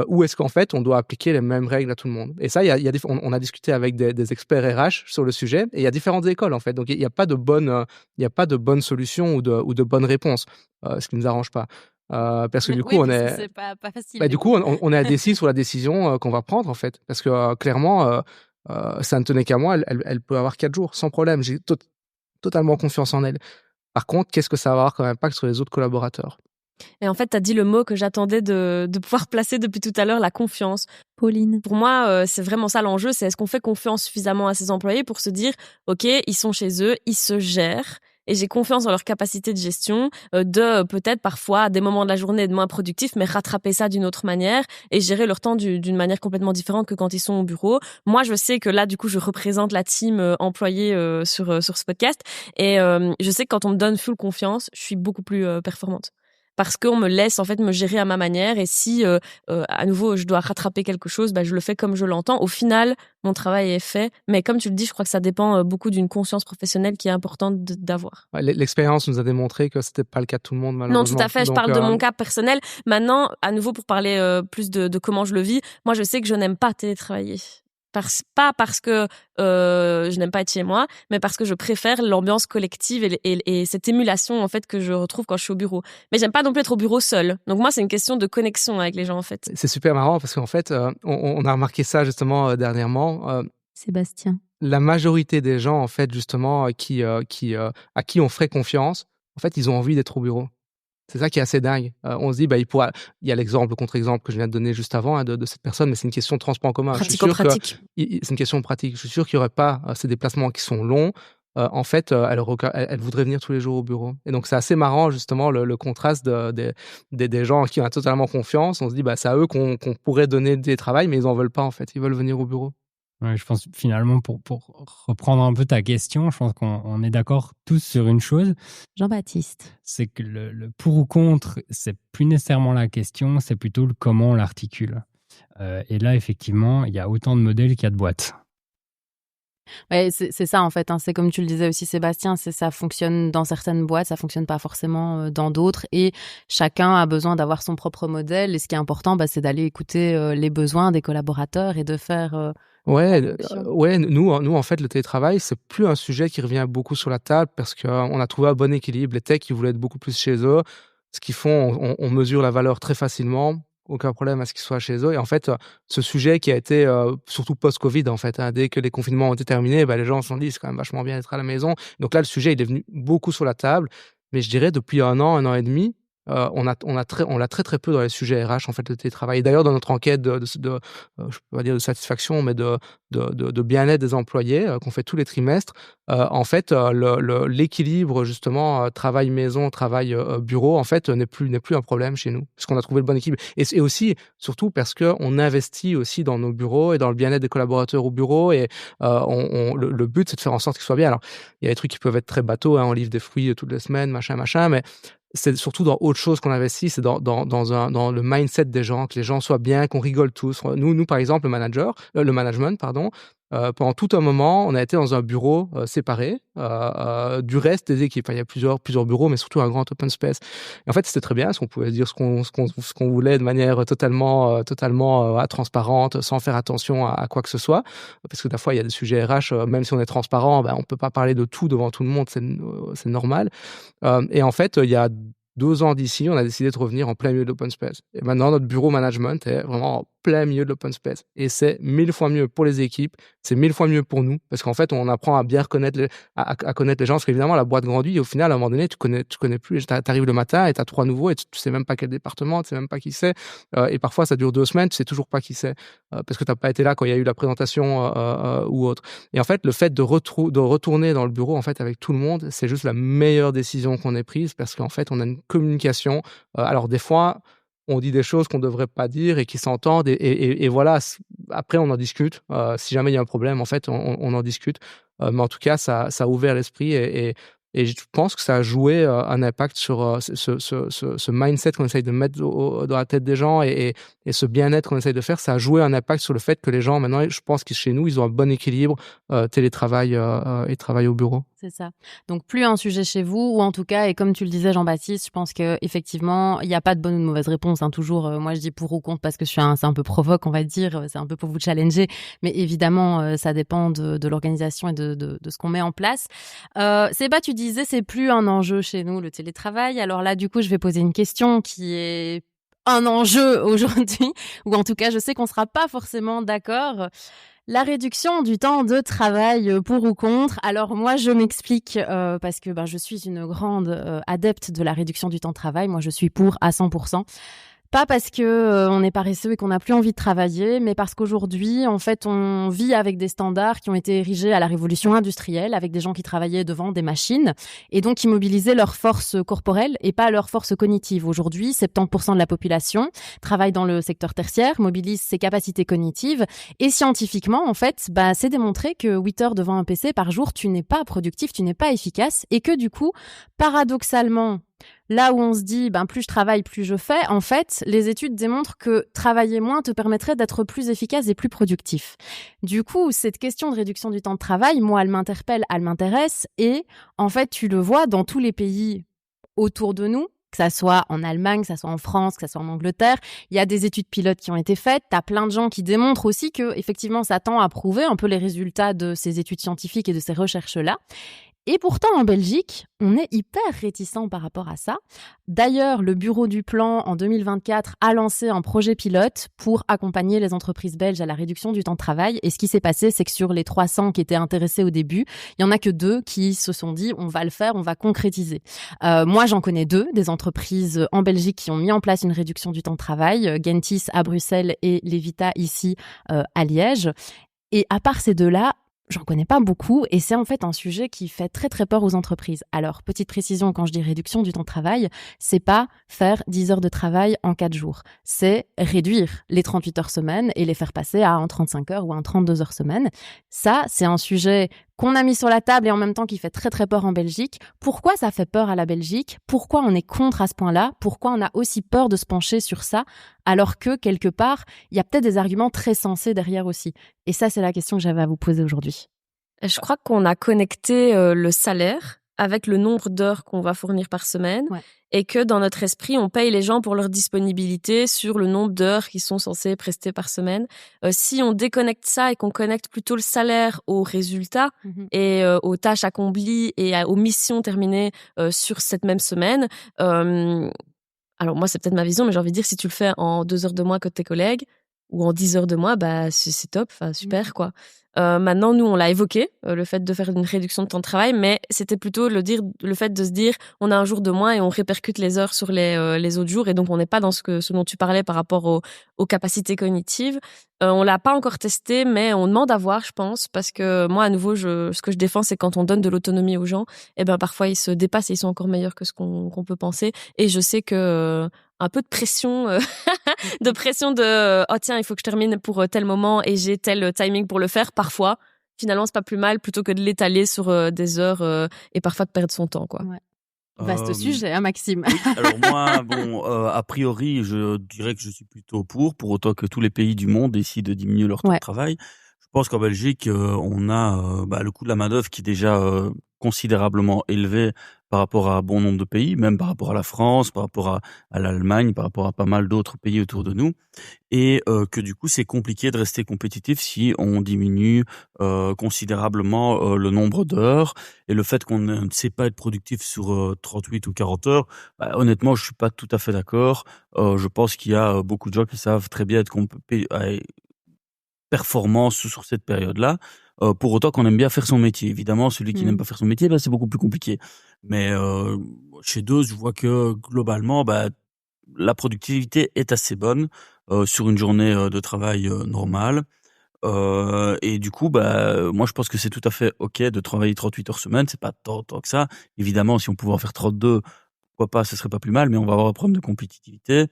ou est-ce qu'en fait, on doit appliquer les mêmes règles à tout le monde ? Et ça, on a discuté avec des experts RH sur le sujet, et il y a différentes écoles, en fait, donc il n'y a pas de bonne solution ou de bonne réponse, ce qui ne nous arrange pas. Parce que du coup, c'est pas facile. Du coup, on est indécis sur la décision qu'on va prendre, en fait, parce que clairement... ça ne tenait qu'à moi, elle peut avoir 4 jours, sans problème. totalement confiance en elle. Par contre, qu'est-ce que ça va avoir comme impact sur les autres collaborateurs? Et en fait, tu as dit le mot que j'attendais de pouvoir placer depuis tout à l'heure, la confiance. Pauline. Pour moi, c'est vraiment ça l'enjeu, c'est est-ce qu'on fait confiance suffisamment à ses employés pour se dire, OK, ils sont chez eux, ils se gèrent, et j'ai confiance en leur capacité de gestion, de peut-être parfois à des moments de la journée être moins productifs, mais rattraper ça d'une autre manière et gérer leur temps d'une manière complètement différente que quand ils sont au bureau. Moi, je sais que là, du coup, je représente la team employée sur ce podcast, et je sais que quand on me donne full confiance, je suis beaucoup plus performante. Parce qu'on me laisse en fait me gérer à ma manière, et si à nouveau je dois rattraper quelque chose, je le fais comme je l'entends. Au final, mon travail est fait, mais comme tu le dis, je crois que ça dépend beaucoup d'une conscience professionnelle qui est importante d'avoir. Ouais, l'expérience nous a démontré que c'était pas le cas de tout le monde, Non, malheureusement. tout à fait, je parle de mon cas personnel. Maintenant, à nouveau, pour parler plus de comment je le vis, moi je sais que je n'aime pas télétravailler. Pas parce que je n'aime pas être chez moi, mais parce que je préfère l'ambiance collective et cette émulation en fait que je retrouve quand je suis au bureau. Mais j'aime pas non plus être au bureau seule. Donc moi, c'est une question de connexion avec les gens en fait. C'est super marrant parce qu'en fait, on a remarqué ça justement dernièrement. Sébastien. La majorité des gens en fait justement à qui on ferait confiance, en fait, ils ont envie d'être au bureau. C'est ça qui est assez dingue. On se dit, il y a l'exemple, le contre-exemple que je viens de donner juste avant de cette personne, mais c'est une question de transport en commun. Pratico-pratique. C'est une question pratique. Je suis sûr qu'il n'y aurait pas ces déplacements qui sont longs. En fait, elle voudrait venir tous les jours au bureau. Et donc, c'est assez marrant, justement, le contraste des gens qui ont totalement confiance. On se dit, c'est à eux qu'on pourrait donner des travails, mais ils n'en veulent pas, en fait. Ils veulent venir au bureau. Ouais, je pense finalement, pour reprendre un peu ta question, je pense qu'on est d'accord tous sur une chose. Jean-Baptiste. C'est que le pour ou contre, c'est plus nécessairement la question, c'est plutôt le comment on l'articule. Et là, effectivement, il y a autant de modèles qu'il y a de boîtes. Ouais, c'est ça en fait, hein. C'est comme tu le disais aussi Sébastien, ça fonctionne dans certaines boîtes, ça fonctionne pas forcément dans d'autres, et chacun a besoin d'avoir son propre modèle, et ce qui est important, c'est d'aller écouter les besoins des collaborateurs et de faire... Nous en fait le télétravail c'est plus un sujet qui revient beaucoup sur la table parce qu'on a trouvé un bon équilibre. Les techs qui voulaient être beaucoup plus chez eux, ce qu'ils font, on mesure la valeur très facilement, aucun problème à ce qu'ils soient chez eux. Et en fait ce sujet qui a été surtout post-Covid en fait, dès que les confinements ont été terminés, les gens se sont dit c'est quand même vachement bien d'être à la maison. Donc là le sujet il est venu beaucoup sur la table, mais je dirais depuis un an et demi, on l'a très peu dans les sujets RH en fait, le télétravail. Et d'ailleurs dans notre enquête je peux pas dire de satisfaction, mais de bien-être des employés qu'on fait tous les trimestres, en fait l'équilibre justement travail maison, travail bureau en fait n'est plus un problème chez nous, parce qu'on a trouvé le bon équilibre. Et aussi surtout parce que on investit aussi dans nos bureaux et dans le bien-être des collaborateurs au bureau, et le but c'est de faire en sorte qu'ils soient bien. Alors il y a des trucs qui peuvent être très bateaux, on livre des fruits toutes les semaines, machin, mais c'est surtout dans autre chose qu'on investit, c'est dans le mindset des gens, que les gens soient bien, qu'on rigole tous. Nous par exemple, le management, pendant tout un moment, on a été dans un bureau séparé du reste des équipes. Il y a plusieurs bureaux, mais surtout un grand open space. Et en fait, c'était très bien, parce qu'on pouvait dire ce qu'on voulait de manière totalement transparente, sans faire attention à quoi que ce soit. Parce que des fois, il y a des sujets RH, même si on est transparent, on peut pas parler de tout devant tout le monde, c'est normal. Et en fait, il y a 2 ans d'ici, on a décidé de revenir en plein milieu de l'open space. Et maintenant, notre bureau management est vraiment en plein milieu de l'open space. Et c'est 1000 fois mieux pour les équipes, c'est 1000 fois mieux pour nous, parce qu'en fait, on apprend à bien connaître à connaître les gens, parce qu'évidemment, la boîte grandit, et au final, à un moment donné, tu connais plus. T'arrives le matin et t'as 3 nouveaux, et tu sais même pas quel département, tu sais même pas qui c'est. Et parfois, ça dure 2 semaines, tu sais toujours pas qui c'est, parce que t'as pas été là quand il y a eu la présentation ou autre. Et en fait, le fait de retourner dans le bureau, en fait, avec tout le monde, c'est juste la meilleure décision qu'on ait prise, parce qu'en fait, on a une communication. Alors des fois, on dit des choses qu'on ne devrait pas dire et qui s'entendent, et voilà, après on en discute. Si jamais il y a un problème, en fait, on en discute. Mais en tout cas, ça a ouvert l'esprit, et je pense que ça a joué un impact sur ce mindset qu'on essaye de mettre dans la tête des gens, et ce bien-être qu'on essaye de faire. Ça a joué un impact sur le fait que les gens, maintenant, je pense que chez nous, ils ont un bon équilibre télétravail et travail au bureau. C'est ça. Donc plus un sujet chez vous, ou en tout cas, et comme tu le disais Jean-Baptiste, je pense qu'effectivement, il n'y a pas de bonne ou de mauvaise réponse. Toujours, moi je dis pour ou contre parce que c'est un peu provoque, on va dire, c'est un peu pour vous challenger, mais évidemment, ça dépend de l'organisation et de ce qu'on met en place. Séba, tu disais, c'est plus un enjeu chez nous, le télétravail. Alors là, du coup, je vais poser une question qui est un enjeu aujourd'hui, ou en tout cas, je sais qu'on ne sera pas forcément d'accord. La réduction du temps de travail, pour ou contre. Alors moi, je m'explique parce que je suis une grande adepte de la réduction du temps de travail. Moi, je suis pour à 100%. Pas parce que on est paresseux et qu'on n'a plus envie de travailler, mais parce qu'aujourd'hui, en fait, on vit avec des standards qui ont été érigés à la révolution industrielle, avec des gens qui travaillaient devant des machines et donc qui mobilisaient leur force corporelle et pas leur force cognitive. Aujourd'hui, 70% de la population travaille dans le secteur tertiaire, mobilise ses capacités cognitives et scientifiquement, en fait, c'est démontré que 8 heures devant un PC par jour, tu n'es pas productif, tu n'es pas efficace et que du coup, paradoxalement, là où on se dit, plus je travaille, plus je fais, en fait, les études démontrent que travailler moins te permettrait d'être plus efficace et plus productif. Du coup, cette question de réduction du temps de travail, moi, elle m'interpelle, elle m'intéresse et en fait, tu le vois dans tous les pays autour de nous, que ça soit en Allemagne, que ça soit en France, que ça soit en Angleterre. Il y a des études pilotes qui ont été faites. T'as plein de gens qui démontrent aussi que, effectivement, ça tend à prouver un peu les résultats de ces études scientifiques et de ces recherches-là. Et pourtant, en Belgique, on est hyper réticent par rapport à ça. D'ailleurs, le Bureau du Plan, en 2024, a lancé un projet pilote pour accompagner les entreprises belges à la réduction du temps de travail. Et ce qui s'est passé, c'est que sur les 300 qui étaient intéressés au début, il y en a que 2 qui se sont dit « on va le faire, on va concrétiser ». Moi, j'en connais 2, des entreprises en Belgique qui ont mis en place une réduction du temps de travail, Gentis à Bruxelles et Levita ici à Liège. Et à part ces 2-là, j'en connais pas beaucoup et c'est en fait un sujet qui fait très très peur aux entreprises. Alors, petite précision, quand je dis réduction du temps de travail, c'est pas faire 10 heures de travail en 4 jours. C'est réduire les 38 heures semaine et les faire passer à un 35 heures ou un 32 heures semaine. Ça, c'est un sujet qu'on a mis sur la table et en même temps qui fait très très peur en Belgique. Pourquoi ça fait peur à la Belgique ? Pourquoi on est contre à ce point-là ? Pourquoi on a aussi peur de se pencher sur ça alors que quelque part, il y a peut-être des arguments très sensés derrière aussi. Et ça, c'est la question que j'avais à vous poser aujourd'hui. Je crois qu'on a connecté le salaire avec le nombre d'heures qu'on va fournir par semaine et que dans notre esprit, on paye les gens pour leur disponibilité sur le nombre d'heures qu'ils sont censés prester par semaine. Si on déconnecte ça et qu'on connecte plutôt le salaire aux résultats et aux tâches accomplies et aux missions terminées sur cette même semaine, alors moi, c'est peut-être ma vision, mais j'ai envie de dire, si tu le fais en 2 heures de moins que tes collègues ou en 10 heures de moins, c'est top, super, quoi. Maintenant, nous, on l'a évoqué, le fait de faire une réduction de temps de travail, mais c'était plutôt le fait de se dire, on a un jour de moins et on répercute les heures sur les autres jours, et donc on n'est pas dans ce dont tu parlais par rapport aux capacités cognitives. On l'a pas encore testé, mais on demande à voir, je pense, parce que moi, à nouveau, ce que je défends, c'est quand on donne de l'autonomie aux gens, parfois ils se dépassent et ils sont encore meilleurs que ce qu'on peut penser. Et je sais que un peu de pression, oh tiens, il faut que je termine pour tel moment et j'ai tel timing pour le faire. Parfois, finalement, c'est pas plus mal plutôt que de l'étaler sur des heures et parfois de perdre son temps, quoi. Ouais. Vaste sujet, Maxime. Oui, alors moi, a priori, je dirais que je suis plutôt pour autant que tous les pays du monde décident de diminuer leur temps de travail. Je pense qu'en Belgique, on a le coût de la main-d'œuvre qui est déjà considérablement élevé par rapport à un bon nombre de pays, même par rapport à la France, par rapport à l'Allemagne, par rapport à pas mal d'autres pays autour de nous, et que du coup, c'est compliqué de rester compétitif si on diminue considérablement le nombre d'heures, et le fait qu'on ne sait pas être productif sur 38 ou 40 heures, honnêtement, je suis pas tout à fait d'accord. Je pense qu'il y a beaucoup de gens qui savent très bien être performance sur cette période-là, pour autant qu'on aime bien faire son métier. Évidemment, celui qui n'aime pas faire son métier, c'est beaucoup plus compliqué. Mais chez deux, je vois que globalement, la productivité est assez bonne sur une journée de travail normale. Et du coup, moi, je pense que c'est tout à fait OK de travailler 38 heures semaine. C'est pas tant que ça. Évidemment, si on pouvait en faire 32, pourquoi pas, ce serait pas plus mal, mais on va avoir un problème de compétitivité.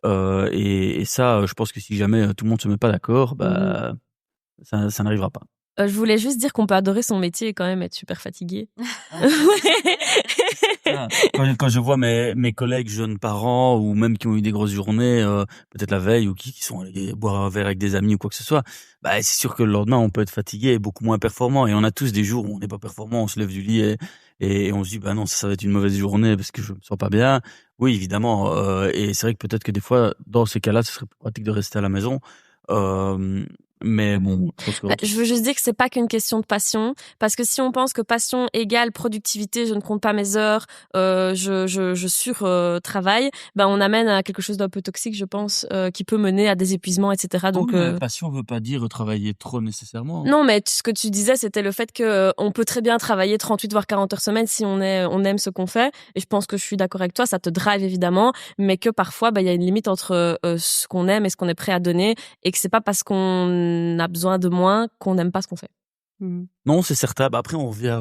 Et ça, je pense que si jamais tout le monde se met pas d'accord, ça n'arrivera pas. Je voulais juste dire qu'on peut adorer son métier et quand même être super fatigué. Quand je vois mes collègues jeunes parents ou même qui ont eu des grosses journées, peut-être la veille ou qui sont allés boire un verre avec des amis ou quoi que ce soit, c'est sûr que le lendemain on peut être fatigué et beaucoup moins performant. Et on a tous des jours où on n'est pas performant, on se lève du lit et on se dit non, ça va être une mauvaise journée parce que je me sens pas bien. Oui, évidemment. Et c'est vrai que peut-être que des fois dans ces cas-là, ce serait plus pratique de rester à la maison. Mais bon, je pense que... Je veux juste dire que c'est pas qu'une question de passion, parce que si on pense que passion égale productivité, je ne compte pas mes heures, je sur-travaille, on amène à quelque chose d'un peu toxique, je pense, qui peut mener à des épuisements, etc. Donc, la passion veut pas dire travailler trop nécessairement. Non, mais ce que tu disais, c'était le fait que on peut très bien travailler 38 voire 40 heures semaine si on aime ce qu'on fait. Et je pense que je suis d'accord avec toi, ça te drive évidemment, mais que parfois, il y a une limite entre ce qu'on aime et ce qu'on est prêt à donner, et que c'est pas parce qu'on a besoin de moins qu'on n'aime pas ce qu'on fait. Non, c'est certain. Après, on revient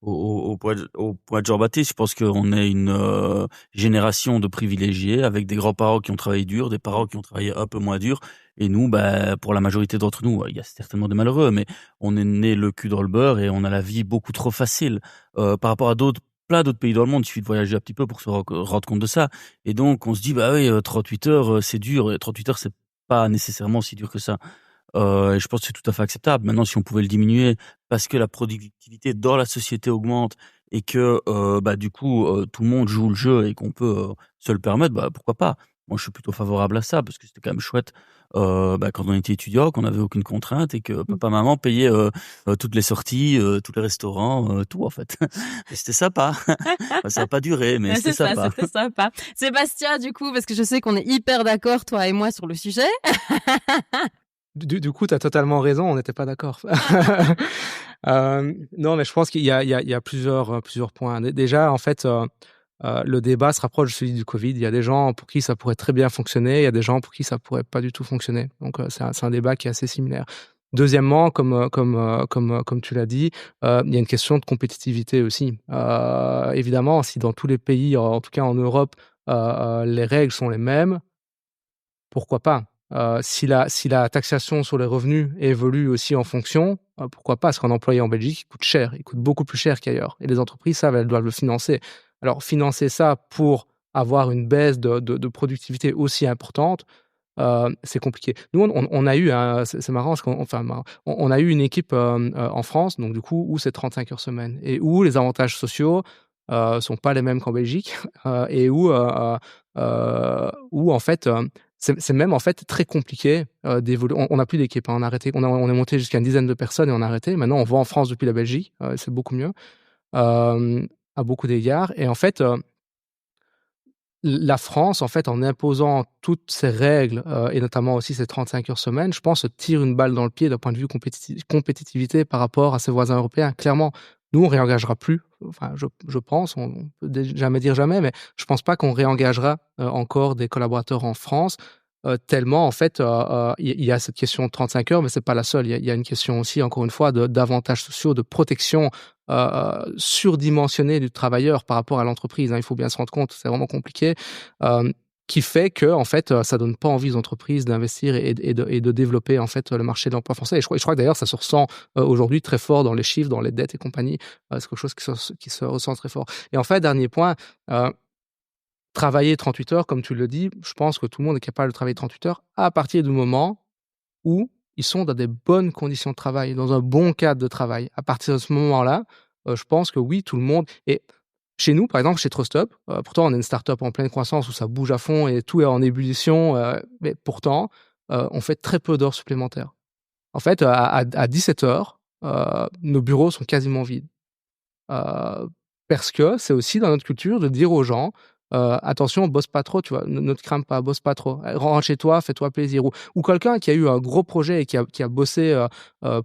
au point de Jean-Baptiste. Je pense qu'on est une génération de privilégiés avec des grands-parents qui ont travaillé dur, des parents qui ont travaillé un peu moins dur. Et nous, pour la majorité d'entre nous, il y a certainement des malheureux, mais on est né le cul dans le beurre et on a la vie beaucoup trop facile par rapport à plein d'autres pays dans le monde. Il suffit de voyager un petit peu pour se rendre compte de ça. Et donc, on se dit, 38 heures, c'est dur. Et 38 heures, c'est pas nécessairement si dur que ça. Et je pense que c'est tout à fait acceptable. Maintenant, si on pouvait le diminuer parce que la productivité dans la société augmente et que du coup tout le monde joue le jeu et qu'on peut se le permettre, pourquoi pas. Moi, je suis plutôt favorable à ça parce que c'était quand même chouette quand on était étudiant, qu'on n'avait aucune contrainte et que papa, maman payaient toutes les sorties, tous les restaurants, tout en fait. Et c'était sympa. Ça n'a pas duré, mais c'était sympa. C'était sympa. Sébastien, du coup, parce que je sais qu'on est hyper d'accord, toi et moi, sur le sujet. Du coup, tu as totalement raison, on n'était pas d'accord. Non, mais je pense qu'il y a plusieurs points. Déjà, en fait, le débat se rapproche de celui du Covid. Il y a des gens pour qui ça pourrait très bien fonctionner, il y a des gens pour qui ça pourrait pas du tout fonctionner. Donc, c'est un débat qui est assez similaire. Deuxièmement, comme tu l'as dit, il y a une question de compétitivité aussi. Évidemment, si dans tous les pays, en tout cas en Europe, les règles sont les mêmes, pourquoi pas? Si la taxation sur les revenus évolue aussi en fonction, pourquoi pas? Parce qu'un employé en Belgique, il coûte cher, il coûte beaucoup plus cher qu'ailleurs. Et les entreprises savent, elles doivent le financer. Alors, financer ça pour avoir une baisse de productivité aussi importante, c'est compliqué. Nous, on a eu, c'est marrant, parce on a eu une équipe en France, donc du coup, où c'est 35 heures semaine et où les avantages sociaux sont pas les mêmes qu'en Belgique et où en fait, c'est même en fait très compliqué d'évoluer. On n'a plus d'équipe, on a arrêté. On est monté jusqu'à une dizaine de personnes et on a arrêté. Maintenant, on va en France depuis la Belgique, c'est beaucoup mieux à beaucoup d'égards. Et en fait, la France, en fait, en imposant toutes ces règles et notamment aussi ces 35 heures semaine, je pense, se tire une balle dans le pied d'un point de vue compétitivité par rapport à ses voisins européens. Clairement, nous, on réengagera plus. Enfin, je pense, on peut jamais dire jamais, mais je pense pas qu'on réengagera encore des collaborateurs en France. Tellement, en fait, il y a cette question de 35 heures, mais c'est pas la seule. Il y a une question aussi, encore une fois, d'avantages sociaux, de protection surdimensionnée du travailleur par rapport à l'entreprise. Hein, il faut bien se rendre compte, c'est vraiment compliqué. Qui fait que, en fait, ça donne pas envie aux entreprises d'investir et de développer, en fait, le marché de l'emploi français. Et je crois que d'ailleurs, ça se ressent aujourd'hui très fort dans les chiffres, dans les dettes et compagnie. C'est quelque chose qui se ressent très fort. Et en fait, dernier point, travailler 38 heures, comme tu le dis, je pense que tout le monde est capable de travailler 38 heures à partir du moment où ils sont dans des bonnes conditions de travail, dans un bon cadre de travail. À partir de ce moment-là, je pense que oui, tout le monde... Et chez nous, par exemple, chez TrustUp, pourtant on est une start-up en pleine croissance où ça bouge à fond et tout est en ébullition, mais pourtant, on fait très peu d'heures supplémentaires. En fait, à 17 heures, nos bureaux sont quasiment vides. Parce que c'est aussi dans notre culture de dire aux gens, attention, bosse pas trop, tu vois, ne te crame pas, bosse pas trop. Rentre chez toi, fais-toi plaisir. Ou quelqu'un qui a eu un gros projet et qui a bossé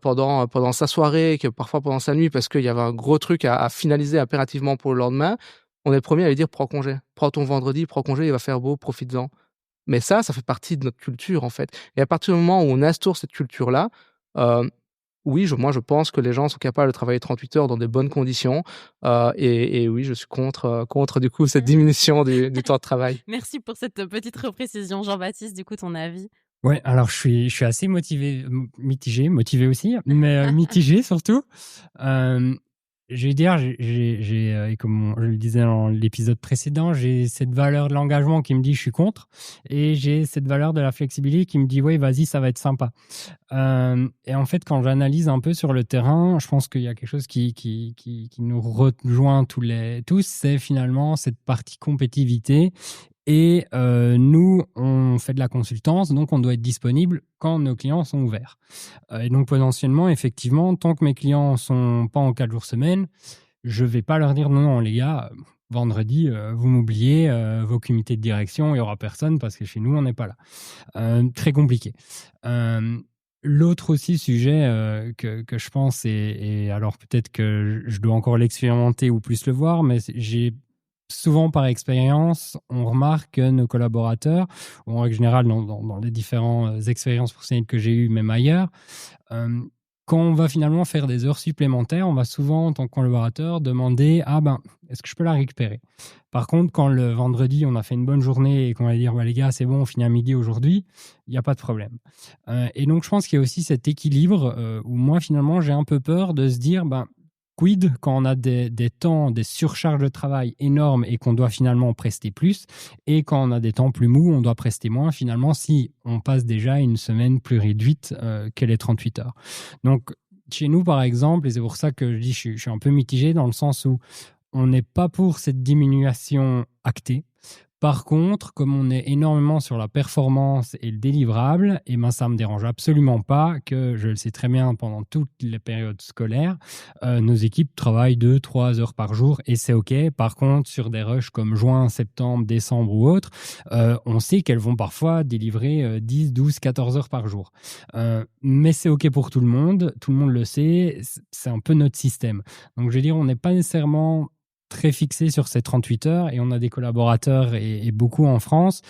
pendant sa soirée, que parfois pendant sa nuit, parce qu'il y avait un gros truc à finaliser impérativement pour le lendemain, on est le premier à lui dire, prends congé. Prends ton vendredi, prends congé, il va faire beau, profites-en. Mais ça fait partie de notre culture, en fait. Et à partir du moment où on instaure cette culture-là, oui, moi je pense que les gens sont capables de travailler 38 heures dans des bonnes conditions. Et oui, je suis contre du coup cette diminution du temps de travail. Merci pour cette petite reprécision, Jean-Baptiste. Du coup, ton avis? Ouais, alors je suis assez mitigé aussi, mais mitigé surtout. Je vais dire, et comme je le disais dans l'épisode précédent, j'ai cette valeur de l'engagement qui me dit je suis contre, et j'ai cette valeur de la flexibilité qui me dit oui, vas-y, ça va être sympa. Et en fait, quand j'analyse un peu sur le terrain, je pense qu'il y a quelque chose qui nous rejoint tous, c'est finalement cette partie compétitivité. Et nous, on on fait de la consultance, donc on doit être disponible quand nos clients sont ouverts. Et donc potentiellement, effectivement, tant que mes clients sont pas en 4 jours semaine, je vais pas leur dire non, les gars, vendredi, vous m'oubliez, vos comités de direction, il y aura personne parce que chez nous, on n'est pas là. Très compliqué. L'autre aussi sujet que je pense, et alors peut-être que je dois encore l'expérimenter ou plus le voir, mais j'ai souvent par expérience, on remarque que nos collaborateurs, en règle générale dans les différentes expériences professionnelles que j'ai eues, même ailleurs, quand on va finalement faire des heures supplémentaires, on va souvent, en tant que collaborateur, demander « Ah ben, est-ce que je peux la récupérer ?» Par contre, quand le vendredi, on a fait une bonne journée et qu'on va dire bah, « Les gars, c'est bon, on finit à midi aujourd'hui », il n'y a pas de problème. Et donc, je pense qu'il y a aussi cet équilibre où moi, finalement, j'ai un peu peur de se dire ben, quid quand on a des temps, des surcharges de travail énormes et qu'on doit finalement prester plus, et quand on a des temps plus mous, on doit prester moins, finalement, si on passe déjà une semaine plus réduite que les 38 heures. Donc, chez nous, par exemple, et c'est pour ça que je dis je suis un peu mitigé dans le sens où on n'est pas pour cette diminution actée. Par contre, comme on est énormément sur la performance et le délivrable, eh ben, ça ne me dérange absolument pas que, je le sais très bien, pendant toutes les périodes scolaires, nos équipes travaillent 2-3 heures par jour et c'est OK. Par contre, sur des rushs comme juin, septembre, décembre ou autres, on sait qu'elles vont parfois délivrer 10, 12, 14 heures par jour. Mais c'est OK pour tout le monde le sait, c'est un peu notre système. Donc, je veux dire, on n'est pas nécessairement très fixé sur ces 38 heures et on a des collaborateurs et beaucoup en France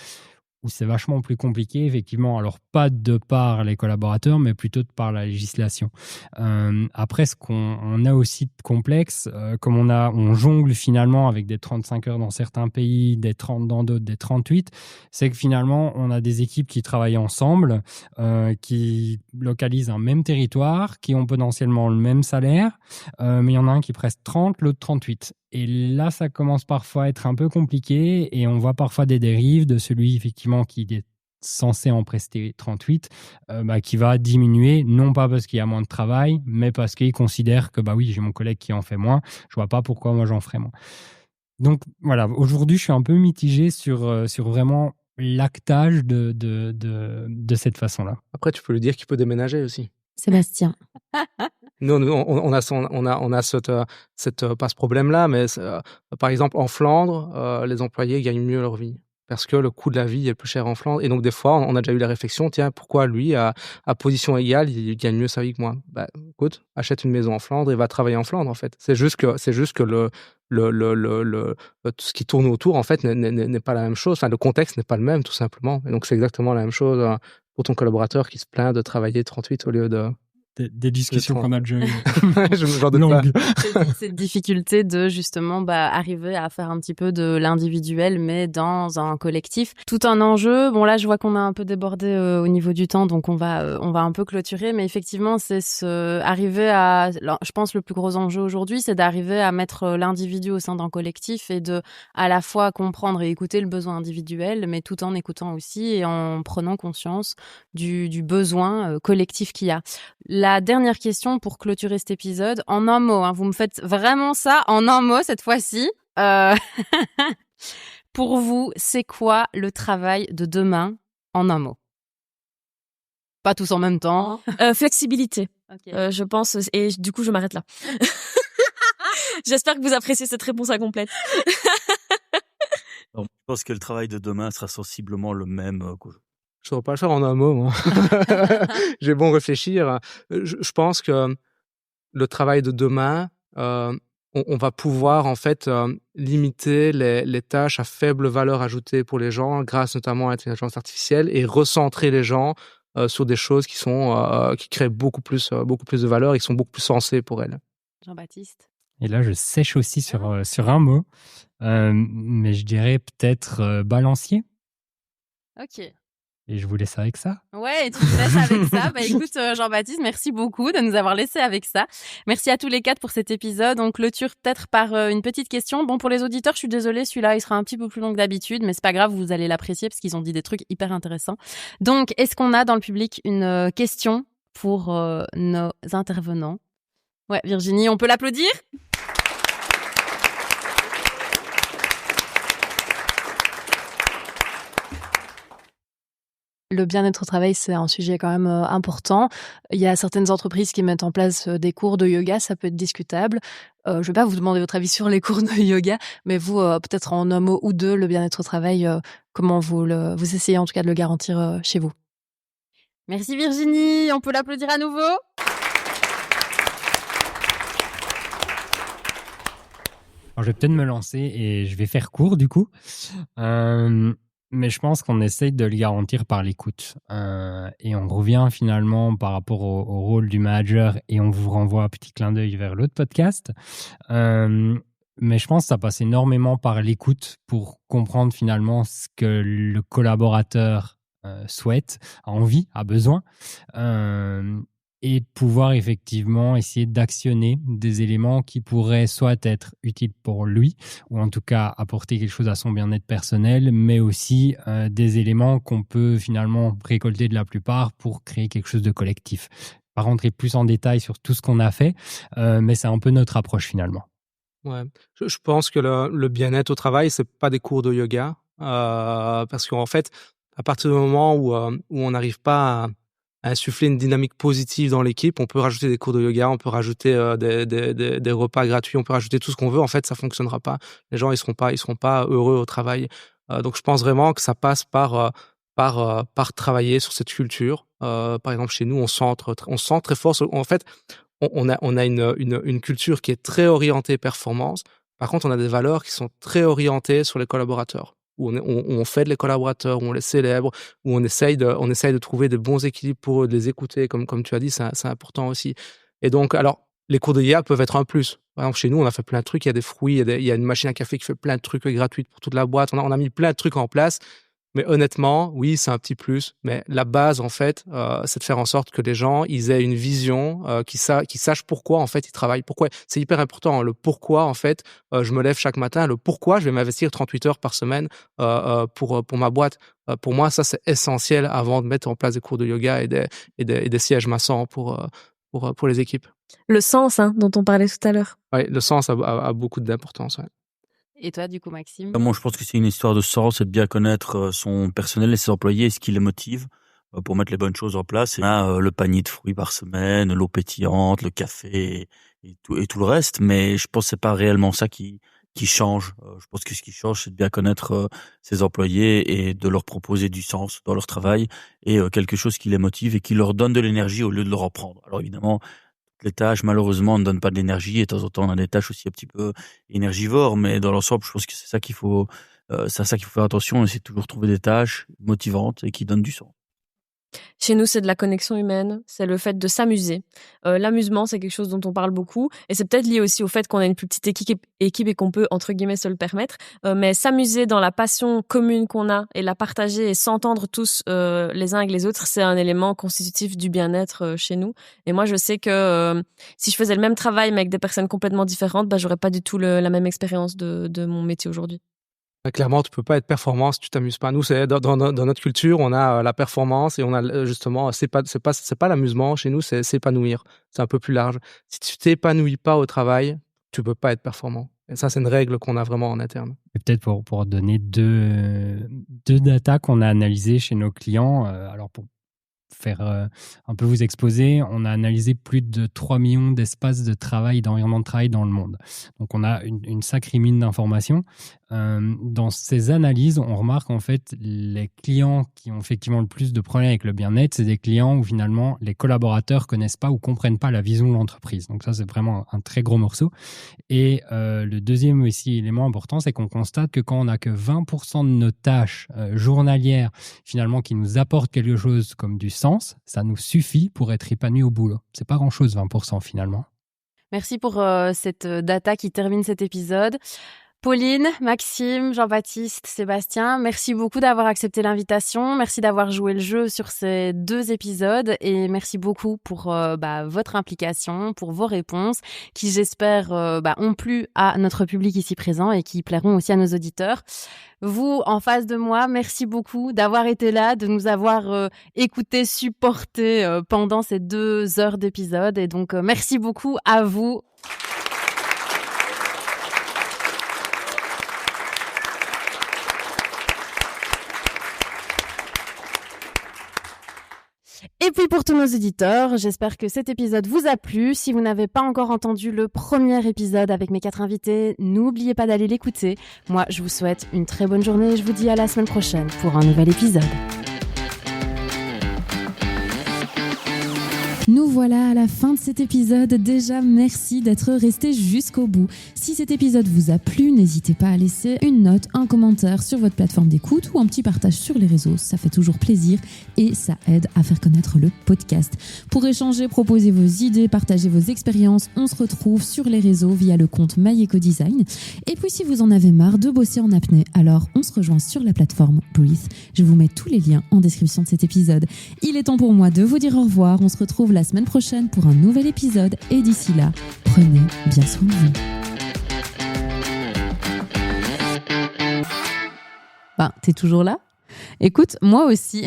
où c'est vachement plus compliqué, effectivement. Alors, pas de par les collaborateurs, mais plutôt de par la législation. Après, ce qu'on a aussi de complexe, comme on jongle finalement avec des 35 heures dans certains pays, des 30 dans d'autres, des 38, c'est que finalement, on a des équipes qui travaillent ensemble, qui localisent un même territoire, qui ont potentiellement le même salaire, mais il y en a un qui preste 30, l'autre 38. Et là, ça commence parfois à être un peu compliqué et on voit parfois des dérives de celui, effectivement, qui est censé en prester 38, qui va diminuer, non pas parce qu'il y a moins de travail, mais parce qu'il considère que, oui, j'ai mon collègue qui en fait moins, je vois pas pourquoi moi j'en ferais moins. Donc, voilà, aujourd'hui, je suis un peu mitigé sur vraiment l'actage de cette façon-là. Après, tu peux lui dire qu'il peut déménager aussi. Sébastien. Nous, on a pas ce problème-là, mais par exemple, en Flandre, les employés gagnent mieux leur vie parce que le coût de la vie est plus cher en Flandre. Et donc, des fois, on a déjà eu la réflexion, tiens, pourquoi lui, à position égale, il gagne mieux sa vie que moi? Écoute, achète une maison en Flandre et va travailler en Flandre, en fait. C'est juste que tout ce qui tourne autour, en fait, n'est pas la même chose. Enfin, le contexte n'est pas le même, tout simplement. Et donc, c'est exactement la même chose pour ton collaborateur qui se plaint de travailler 38 au lieu de... Des discussions qu'on a déjà eues. J'en doute pas. Cette difficulté de justement arriver à faire un petit peu de l'individuel, mais dans un collectif. Tout un enjeu. Bon, là, je vois qu'on a un peu débordé au niveau du temps, donc on va un peu clôturer. Mais effectivement, c'est arriver à... Je pense le plus gros enjeu aujourd'hui, c'est d'arriver à mettre l'individu au sein d'un collectif et de à la fois comprendre et écouter le besoin individuel, mais tout en écoutant aussi et en prenant conscience du besoin collectif qu'il y a. La dernière question pour clôturer cet épisode, en un mot, vous me faites vraiment ça en un mot cette fois-ci. Pour vous, c'est quoi le travail de demain en un mot? Pas tous en même temps. Flexibilité, Okay. je pense, et du coup je m'arrête là. J'espère que vous appréciez cette réponse incomplète. Alors, je pense que le travail de demain sera sensiblement le même qu'aujourd'hui. Je ne saurais pas le faire en un mot, moi. J'ai bon réfléchir. Je pense que le travail de demain, on va pouvoir en fait limiter les tâches à faible valeur ajoutée pour les gens, grâce notamment à l'intelligence artificielle, et recentrer les gens sur des choses qui créent beaucoup plus de valeur et qui sont beaucoup plus sensées pour elles. Jean-Baptiste. Et là, je sèche aussi sur un mot, mais je dirais peut-être balancier. Ok. Et je vous laisse avec ça. Ouais, et tu te laisses avec ça. Écoute, Jean-Baptiste, merci beaucoup de nous avoir laissé avec ça. Merci à tous les 4 pour cet épisode. On clôture peut-être par une petite question. Bon, pour les auditeurs, je suis désolée, celui-là, il sera un petit peu plus long que d'habitude, mais c'est pas grave, vous allez l'apprécier parce qu'ils ont dit des trucs hyper intéressants. Donc, est-ce qu'on a dans le public une question pour nos intervenants? Ouais, Virginie, on peut l'applaudir? le bien-être au travail, c'est un sujet quand même important. Il y a certaines entreprises qui mettent en place des cours de yoga, ça peut être discutable. Je ne vais pas vous demander votre avis sur les cours de yoga, mais vous, peut-être en un mot ou deux, le bien-être au travail, comment vous essayez en tout cas de le garantir chez vous? Merci Virginie, on peut l'applaudir à nouveau. Alors, je vais peut-être me lancer et je vais faire court du coup. Mais je pense qu'on essaye de le garantir par l'écoute. Et on revient finalement par rapport au rôle du manager et on vous renvoie un petit clin d'œil vers l'autre podcast. Mais je pense que ça passe énormément par l'écoute pour comprendre finalement ce que le collaborateur souhaite, a envie, a besoin. Et de pouvoir effectivement essayer d'actionner des éléments qui pourraient soit être utiles pour lui, ou en tout cas apporter quelque chose à son bien-être personnel, mais aussi des éléments qu'on peut finalement récolter de la plupart pour créer quelque chose de collectif. Pas rentrer plus en détail sur tout ce qu'on a fait, mais c'est un peu notre approche finalement. Ouais. Je pense que le bien-être au travail, c'est pas des cours de yoga, parce qu'en fait, à partir du moment où on n'arrive pas à insuffler une dynamique positive dans l'équipe, on peut rajouter des cours de yoga, on peut rajouter des repas gratuits, on peut rajouter tout ce qu'on veut. En fait, ça fonctionnera pas. Les gens, ils seront pas heureux au travail. Donc, je pense vraiment que ça passe par travailler sur cette culture. Par exemple, chez nous, on sent très fort. En fait, on a une culture qui est très orientée performance. Par contre, on a des valeurs qui sont très orientées sur les collaborateurs, où on fait les collaborateurs, où on les célèbre, où on essaye de trouver des bons équilibres pour eux, de les écouter, comme tu as dit, c'est important aussi. Et donc, alors, les cours de IA peuvent être un plus. Par exemple, chez nous, on a fait plein de trucs, il y a des fruits, il y a une machine à café qui fait plein de trucs gratuits pour toute la boîte. On a mis plein de trucs en place. Mais honnêtement, oui, c'est un petit plus. Mais la base, en fait, c'est de faire en sorte que les gens, ils aient une vision, qu'ils sachent pourquoi, en fait, ils travaillent. Pourquoi. C'est hyper important, hein, le pourquoi, en fait. Je me lève chaque matin, le pourquoi je vais m'investir 38 heures par semaine pour ma boîte. Pour moi, ça, c'est essentiel avant de mettre en place des cours de yoga et des sièges massants pour les équipes. Le sens, dont on parlait tout à l'heure. Oui, le sens a beaucoup d'importance, ouais. Et toi, du coup, Maxime? Moi, je pense que c'est une histoire de sens et de bien connaître son personnel et ses employés et ce qui les motive pour mettre les bonnes choses en place. Et là, le panier de fruits par semaine, l'eau pétillante, le café et tout le reste. Mais je pense que c'est pas réellement ça qui change. Je pense que ce qui change, c'est de bien connaître ses employés et de leur proposer du sens dans leur travail et quelque chose qui les motive et qui leur donne de l'énergie au lieu de leur en prendre. Alors évidemment, les tâches, malheureusement, ne donnent pas de l'énergie. Et de temps en temps, on a des tâches aussi un petit peu énergivores. Mais dans l'ensemble, je pense que c'est ça qu'il faut faire attention. Et c'est toujours trouver des tâches motivantes et qui donnent du sens. Chez nous, c'est de la connexion humaine, c'est le fait de s'amuser. L'amusement, c'est quelque chose dont on parle beaucoup. Et c'est peut-être lié aussi au fait qu'on a une plus petite équipe et qu'on peut, entre guillemets, se le permettre. Mais s'amuser dans la passion commune qu'on a et la partager et s'entendre tous les uns avec les autres, c'est un élément constitutif du bien-être chez nous. Et moi, je sais que si je faisais le même travail mais avec des personnes complètement différentes, j'aurais pas du tout la même expérience de mon métier aujourd'hui. Clairement, tu peux pas être performant si tu t'amuses pas. Nous, c'est dans notre culture, on a la performance et on a justement, c'est pas l'amusement. Chez nous, c'est s'épanouir. C'est un peu plus large. Si tu t'épanouis pas au travail, tu peux pas être performant. Et ça, c'est une règle qu'on a vraiment en interne. Et peut-être pour donner deux datas qu'on a analysées chez nos clients. Alors pour faire un peu vous exposer, on a analysé plus de 3 millions d'espaces de travail, d'environnement de travail dans le monde. Donc on a une sacrée mine d'informations. Dans ces analyses, on remarque en fait les clients qui ont effectivement le plus de problèmes avec le bien-être, c'est des clients où finalement les collaborateurs connaissent pas ou comprennent pas la vision de l'entreprise. Donc ça, c'est vraiment un très gros morceau. Et le deuxième aussi élément important, c'est qu'on constate que quand on n'a que 20% de nos tâches journalières finalement qui nous apportent quelque chose comme du sens, ça nous suffit pour être épanoui au boulot. C'est pas grand-chose 20% finalement. Merci pour cette data qui termine cet épisode. Pauline, Maxime, Jean-Baptiste, Sébastien, merci beaucoup d'avoir accepté l'invitation. Merci d'avoir joué le jeu sur ces 2 épisodes et merci beaucoup pour votre implication, pour vos réponses qui, j'espère, ont plu à notre public ici présent et qui plairont aussi à nos auditeurs. Vous, en face de moi, merci beaucoup d'avoir été là, de nous avoir écoutés, supportés pendant ces 2 heures d'épisode. Et donc, merci beaucoup à vous. Et puis pour tous nos auditeurs, j'espère que cet épisode vous a plu. Si vous n'avez pas encore entendu le premier épisode avec mes 4 invités, n'oubliez pas d'aller l'écouter. Moi, je vous souhaite une très bonne journée et je vous dis à la semaine prochaine pour un nouvel épisode. Nous voilà à la fin de cet épisode. Déjà, merci d'être resté jusqu'au bout. Si cet épisode vous a plu, n'hésitez pas à laisser une note, un commentaire sur votre plateforme d'écoute ou un petit partage sur les réseaux. Ça fait toujours plaisir et ça aide à faire connaître le podcast. Pour échanger, proposer vos idées, partager vos expériences, on se retrouve sur les réseaux via le compte MyEcoDesign. Et puis, si vous en avez marre de bosser en apnée, alors on se rejoint sur la plateforme Breathe. Je vous mets tous les liens en description de cet épisode. Il est temps pour moi de vous dire au revoir. On se retrouve la semaine prochaine pour un nouvel épisode et d'ici là, prenez bien soin de vous. T'es toujours là ? Écoute, moi aussi,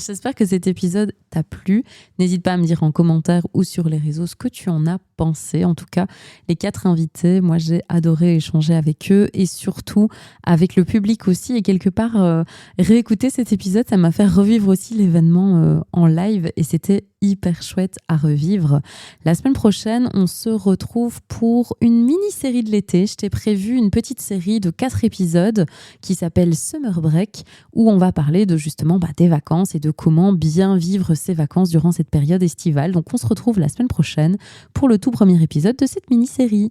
j'espère que cet épisode t'a plu. N'hésite pas à me dire en commentaire ou sur les réseaux ce que tu en as pensé. En tout cas, les 4 invités, moi j'ai adoré échanger avec eux et surtout avec le public aussi. Et quelque part, réécouter cet épisode, ça m'a fait revivre aussi l'événement en live et c'était hyper chouette à revivre. La semaine prochaine, on se retrouve pour une mini-série de l'été. Je t'ai prévu une petite série de 4 épisodes qui s'appelle Summer Break où on va parler de justement des vacances et de comment bien vivre ses vacances durant cette période estivale. Donc on se retrouve la semaine prochaine pour le tout premier épisode de cette mini-série.